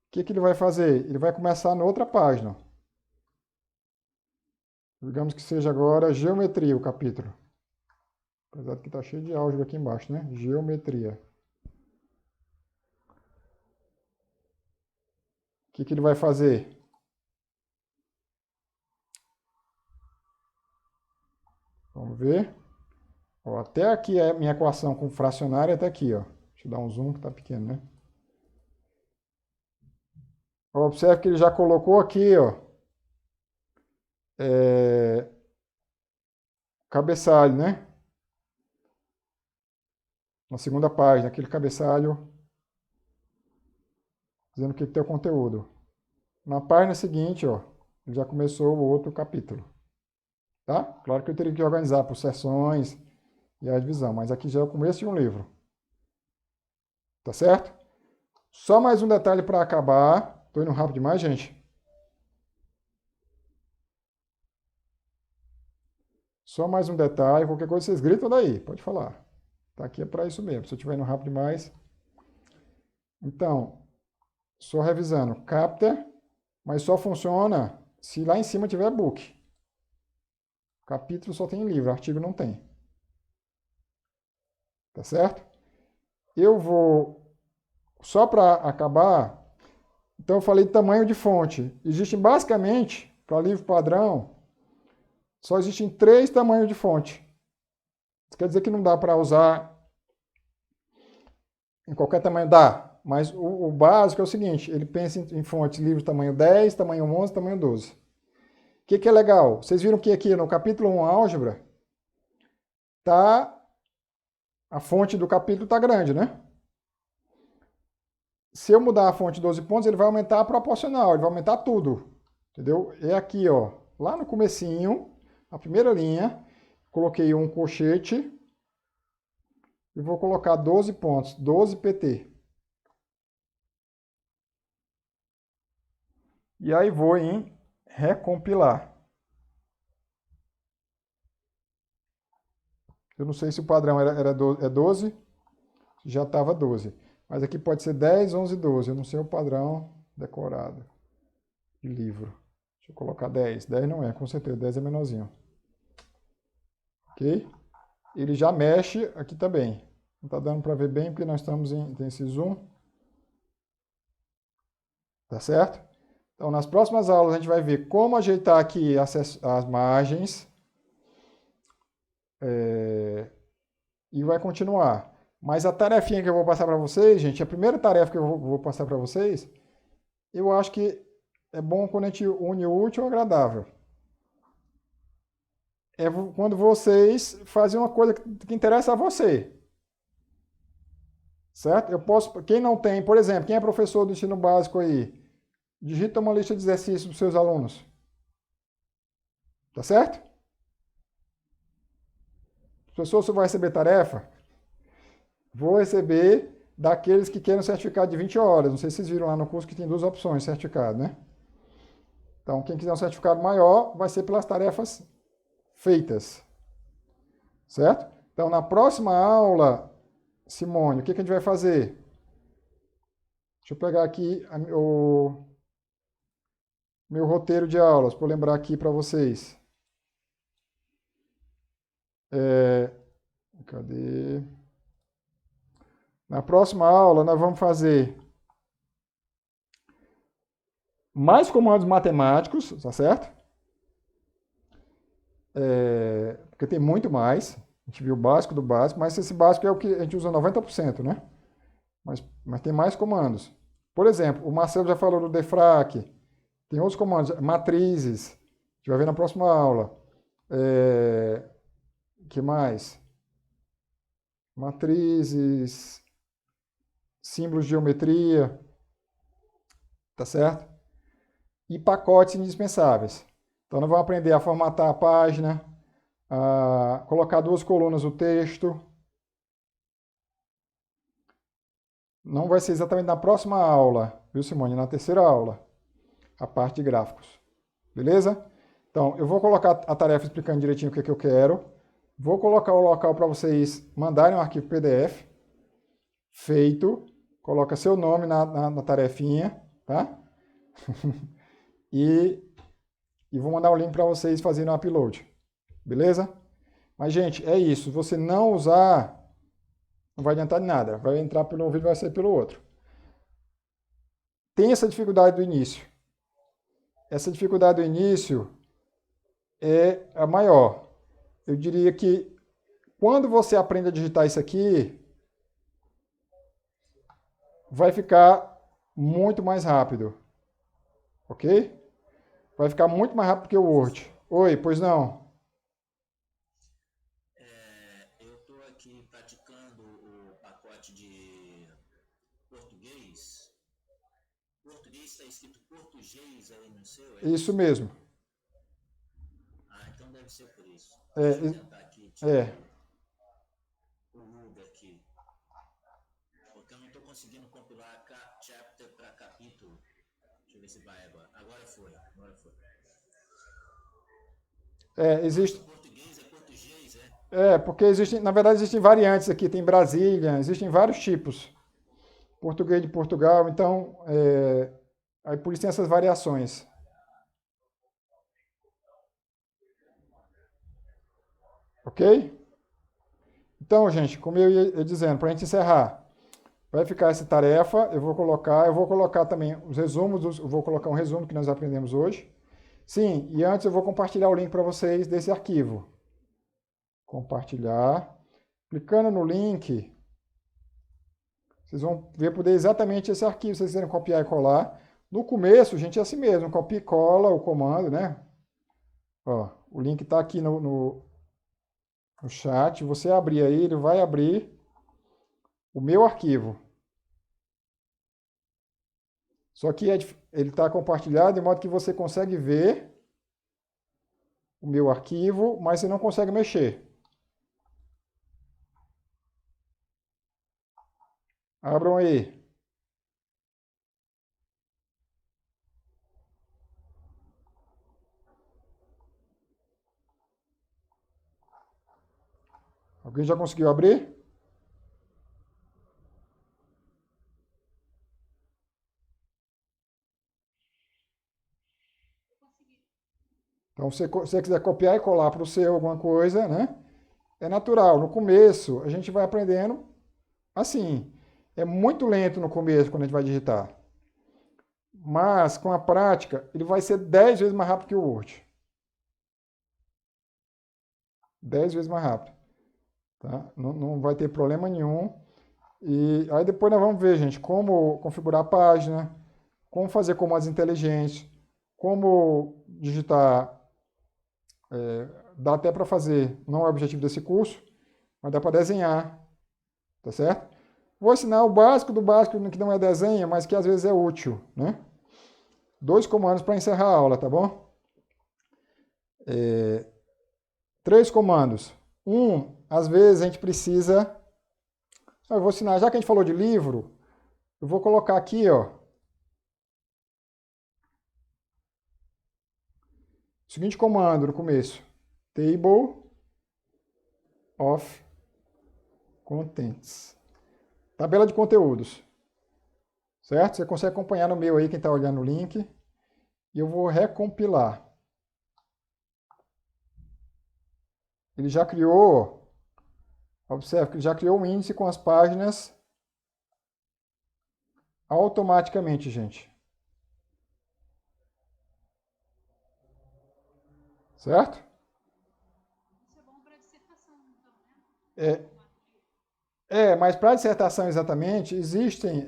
o que ele vai fazer? Ele vai começar na outra página. Digamos que seja agora geometria o capítulo. Apesar de que está cheio de álgebra aqui embaixo, né? Geometria. O que ele vai fazer? Vamos ver. Ó, até aqui é minha equação com fracionária, até aqui, ó. Deixa eu dar um zoom que está pequeno, né? Observe que ele já colocou aqui, ó, cabeçalho, né? Na segunda página, aquele cabeçalho dizendo o que tem o conteúdo. Na página seguinte, ó, ele já começou o outro capítulo. Tá? Claro que eu teria que organizar por seções e a divisão, mas aqui já é o começo de um livro. Tá certo? Só mais um detalhe para acabar. Estou indo rápido demais, gente. Só mais um detalhe. Qualquer coisa vocês gritam daí. Pode falar. Tá aqui é para isso mesmo. Se eu estiver indo rápido demais. Então, só revisando. Capta, mas só funciona se lá em cima tiver book. Capítulo só tem livro, artigo não tem. Tá certo? Eu vou, só para acabar, então eu falei de tamanho de fonte. Existem basicamente, para livro padrão, só existem 3 tamanhos de fonte. Isso quer dizer que não dá para usar em qualquer tamanho, dá. Mas o básico é o seguinte, ele pensa em fontes livros tamanho 10, tamanho 11, tamanho 12. O que é legal? Vocês viram que aqui no capítulo 1, álgebra, a fonte do capítulo está grande, né? Se eu mudar a fonte 12 pontos, ele vai aumentar a proporcional, ele vai aumentar tudo. Entendeu? É aqui, ó, lá no comecinho, a primeira linha, coloquei um colchete e vou colocar 12 pontos, 12 PT. E aí vou em recompilar. Eu não sei se o padrão era 12, já estava 12. Mas aqui pode ser 10, 11, 12. Eu não sei o padrão decorado de livro. Deixa eu colocar 10. 10 não é, com certeza. 10 é menorzinho. Ok? Ele já mexe aqui também. Não está dando para ver bem porque nós estamos tem esse zoom. Tá certo? Então, nas próximas aulas, a gente vai ver como ajeitar aqui as margens. E vai continuar. Mas a tarefinha que eu vou passar para vocês, gente, a primeira tarefa que eu vou passar para vocês, eu acho que é bom quando a gente une o útil ao agradável. É quando vocês fazem uma coisa que interessa a você. Certo? Eu posso, quem não tem, por exemplo, quem é professor do ensino básico aí, digita uma lista de exercícios para os seus alunos. Tá certo? Professor, você vai receber tarefa? Vou receber daqueles que querem um certificado de 20 horas. Não sei se vocês viram lá no curso que tem 2 opções de certificado, né? Então, quem quiser um certificado maior, vai ser pelas tarefas feitas. Certo? Então, na próxima aula, Simone, o que a gente vai fazer? Deixa eu pegar aqui o meu roteiro de aulas, para eu lembrar aqui para vocês. Cadê? Na próxima aula, nós vamos fazer mais comandos matemáticos, tá certo? Porque tem muito mais. A gente viu o básico do básico, mas esse básico é o que a gente usa 90%, né? Mas tem mais comandos. Por exemplo, o Marcelo já falou do defrac. Tem outros comandos, matrizes. A gente vai ver na próxima aula. Que mais? Matrizes, símbolos de geometria, tá certo? E pacotes indispensáveis. Então, nós vamos aprender a formatar a página, colocar 2 colunas o texto. Não vai ser exatamente na próxima aula, viu, Simone? Na terceira aula, a parte de gráficos. Beleza? Então, eu vou colocar a tarefa explicando direitinho o que eu quero. Vou colocar o local para vocês mandarem um arquivo PDF. Feito. Coloca seu nome na tarefinha, tá? e vou mandar o link para vocês fazerem o upload. Beleza? Mas, gente, é isso. Se você não usar, não vai adiantar de nada. Vai entrar pelo ouvido, vai sair pelo outro. Tem essa dificuldade do início. Essa dificuldade do início é a maior. Eu diria que quando você aprende a digitar isso aqui, vai ficar muito mais rápido. Ok? Vai ficar muito mais rápido que o Word. Oi, pois não? Eu estou aqui praticando o pacote de português. Português está escrito português aí no seu? Isso mesmo. Então deve ser por isso. Deixa eu tentar aqui. O Ruby aqui. Porque eu não estou conseguindo compilar chapter para capítulo. Deixa eu ver se vai agora. Agora foi. Existe. Português é português, porque na verdade existem variantes aqui, tem Brasília, existem vários tipos. Português de Portugal, então, aí por isso tem essas variações. Ok? Então, gente, como eu ia dizendo, para a gente encerrar, vai ficar essa tarefa, eu vou colocar também os resumos, eu vou colocar um resumo que nós aprendemos hoje. Sim, e antes eu vou compartilhar o link para vocês desse arquivo. Compartilhar. Clicando no link, vocês vão ver poder exatamente esse arquivo, se vocês quiserem copiar e colar. No começo, gente, é assim mesmo, copia e cola o comando, né? Ó, o link está aqui no chat, você abrir aí, ele vai abrir o meu arquivo. Só que ele está compartilhado de modo que você consegue ver o meu arquivo, mas você não consegue mexer. Abram aí. Alguém já conseguiu abrir? Então, se você quiser copiar e colar para o seu alguma coisa, né? É natural. No começo, a gente vai aprendendo assim. É muito lento no começo, quando a gente vai digitar. Mas, com a prática, ele vai ser 10 vezes mais rápido que o Word. 10 vezes mais rápido. Tá? Não vai ter problema nenhum. E aí depois nós vamos ver, gente, como configurar a página, como fazer comandos inteligentes, como digitar. Dá até para fazer, não é o objetivo desse curso, mas dá para desenhar, tá certo? Vou ensinar o básico do básico, que não é desenho, mas que às vezes é útil, né? 2 comandos para encerrar a aula, tá bom? 3 comandos. Às vezes a gente precisa... Eu vou ensinar, já que a gente falou de livro, eu vou colocar aqui, ó. O seguinte comando no começo. Table of Contents. Tabela de conteúdos. Certo? Você consegue acompanhar no meu aí, quem está olhando o link. E eu vou recompilar. Ele já criou, observe que ele já criou um índice com as páginas automaticamente, gente. Certo? Isso é bom para dissertação, então, né? Mas para dissertação exatamente, existem,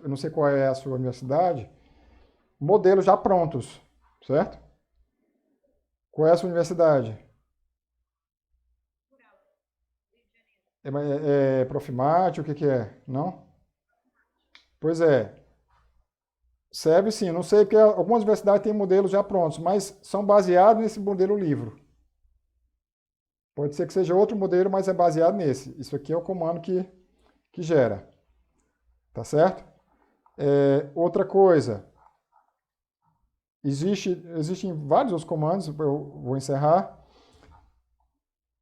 eu não sei qual é a sua universidade, modelos já prontos, certo? Qual é a sua universidade? Rural, Rio de Janeiro. É Profimate, o que é? Não? Pois é. Serve sim, não sei, porque algumas universidades têm modelos já prontos, mas são baseados nesse modelo livro. Pode ser que seja outro modelo, mas é baseado nesse. Isso aqui é o comando que gera. Tá certo? Outra coisa. Existem vários outros comandos, eu vou encerrar.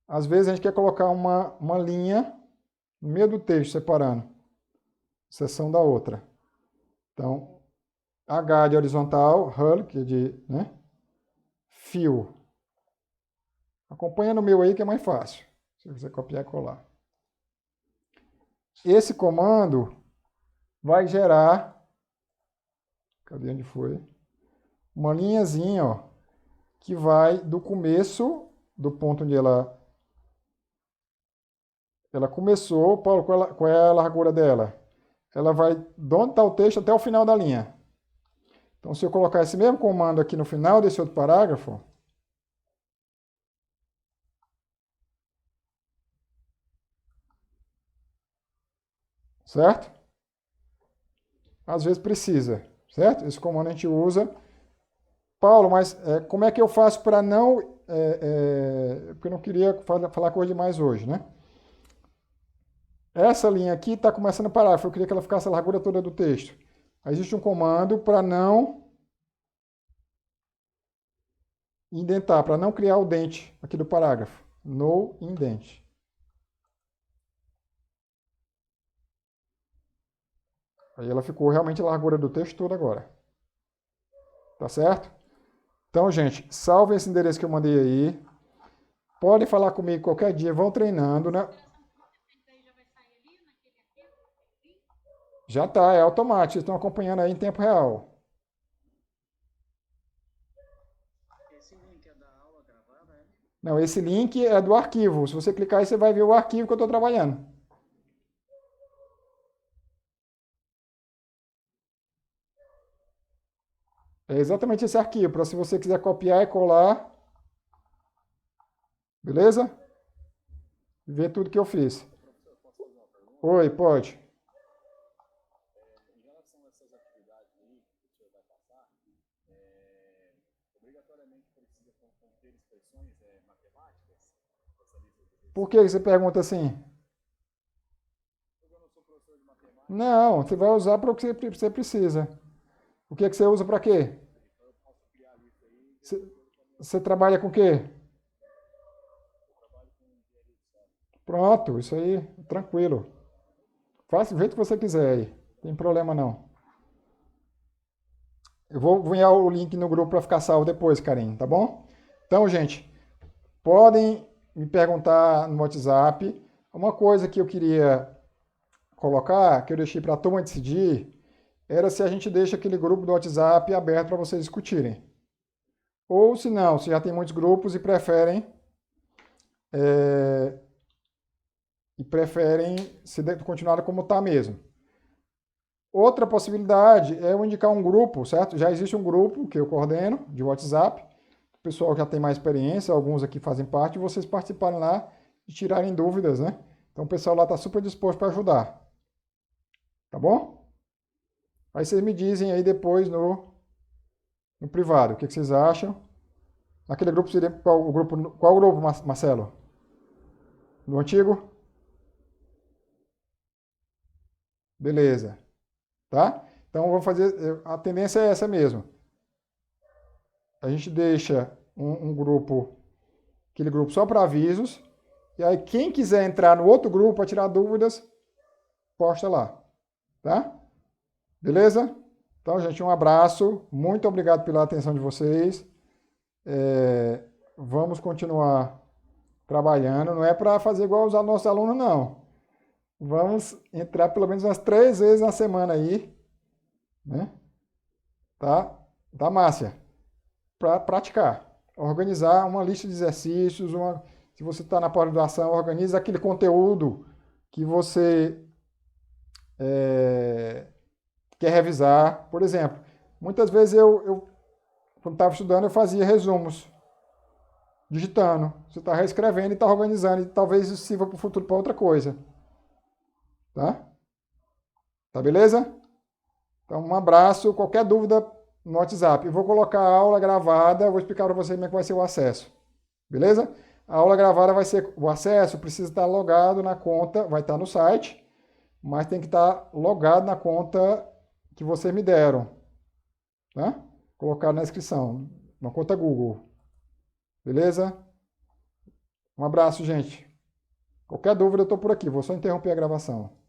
Às vezes a gente quer colocar uma linha no meio do texto, separando seção da outra. Então, H de horizontal, hull, que é de fio. Acompanha no meu aí que é mais fácil, se você copiar e colar. Esse comando vai gerar, cadê onde foi? Uma linhazinha, ó, que vai do começo, do ponto onde ela começou. Paulo, qual é a largura dela? Ela vai de onde está o texto até o final da linha. Então, se eu colocar esse mesmo comando aqui no final desse outro parágrafo, certo? Às vezes precisa, certo? Esse comando a gente usa. Paulo, mas como é que eu faço para não... porque eu não queria falar coisa demais hoje, né? Essa linha aqui está começando o parágrafo. Eu queria que ela ficasse a largura toda do texto. Aí existe um comando para não indentar, para não criar o dente aqui do parágrafo. No indent. Aí ela ficou realmente a largura do texto todo agora. Tá certo? Então, gente, salve esse endereço que eu mandei aí. Podem falar comigo qualquer dia, vão treinando, né? Já está, é automático, vocês estão acompanhando aí em tempo real. Esse link é da aula gravada, né? Não, esse link é do arquivo. Se você clicar aí, você vai ver o arquivo que eu estou trabalhando. É exatamente esse arquivo, para se você quiser copiar e colar. Beleza? Ver tudo que eu fiz. Professor, posso fazer uma pergunta? Oi, pode. Em relação a essas atividades aí que o senhor vai passar, obrigatoriamente precisa conter expressões matemáticas? Essa lista de exercícios? Por que você pergunta assim? Porque eu não sou professor de matemática, Não, você vai usar para o que você precisa. O que você usa para quê? então eu posso criar a lista aí. Você trabalha com o quê? Eu trabalho com engenharia de software. Pronto, isso aí, tranquilo. Faça do jeito que você quiser aí. Não tem problema não. Eu vou enviar o link no grupo para ficar salvo depois, Karim, tá bom? Então, gente, podem me perguntar no WhatsApp. Uma coisa que eu queria colocar, que eu deixei para a turma decidir, era se a gente deixa aquele grupo do WhatsApp aberto para vocês discutirem. Ou se não, se já tem muitos grupos e preferem continuar como está mesmo. Outra possibilidade é eu indicar um grupo, certo? Já existe um grupo que eu coordeno de WhatsApp. O pessoal já tem mais experiência, alguns aqui fazem parte, e vocês participarem lá e tirarem dúvidas, né? Então o pessoal lá está super disposto para ajudar. Tá bom? Aí vocês me dizem aí depois no privado o que vocês acham. Naquele grupo seria qual grupo, Marcelo? Do antigo? Beleza. Tá? Então, vou fazer. A tendência é essa mesmo. A gente deixa um grupo, aquele grupo só para avisos. E aí, quem quiser entrar no outro grupo para tirar dúvidas, posta lá. Tá? Beleza? Então, gente, um abraço. Muito obrigado pela atenção de vocês. Vamos continuar trabalhando. Não é para fazer igual os nossos alunos, não. Vamos entrar pelo menos umas 3 vezes na semana aí, né? Tá, Márcia? Para praticar. Organizar uma lista de exercícios, se você está na pós-graduação, organiza aquele conteúdo que você quer revisar. Por exemplo, muitas vezes eu quando estava estudando, eu fazia resumos, digitando. Você está reescrevendo e está organizando, e talvez isso sirva para o futuro para outra coisa. Tá? Tá beleza? Então, um abraço. Qualquer dúvida no WhatsApp. Eu vou colocar a aula gravada, eu vou explicar para você como é que vai ser o acesso. Beleza? A aula gravada vai ser, o acesso precisa estar logado na conta, vai estar no site, mas tem que estar logado na conta que vocês me deram, tá? Colocar na descrição, uma conta Google. Beleza? Um abraço, gente. Qualquer dúvida eu estou por aqui, vou só interromper a gravação.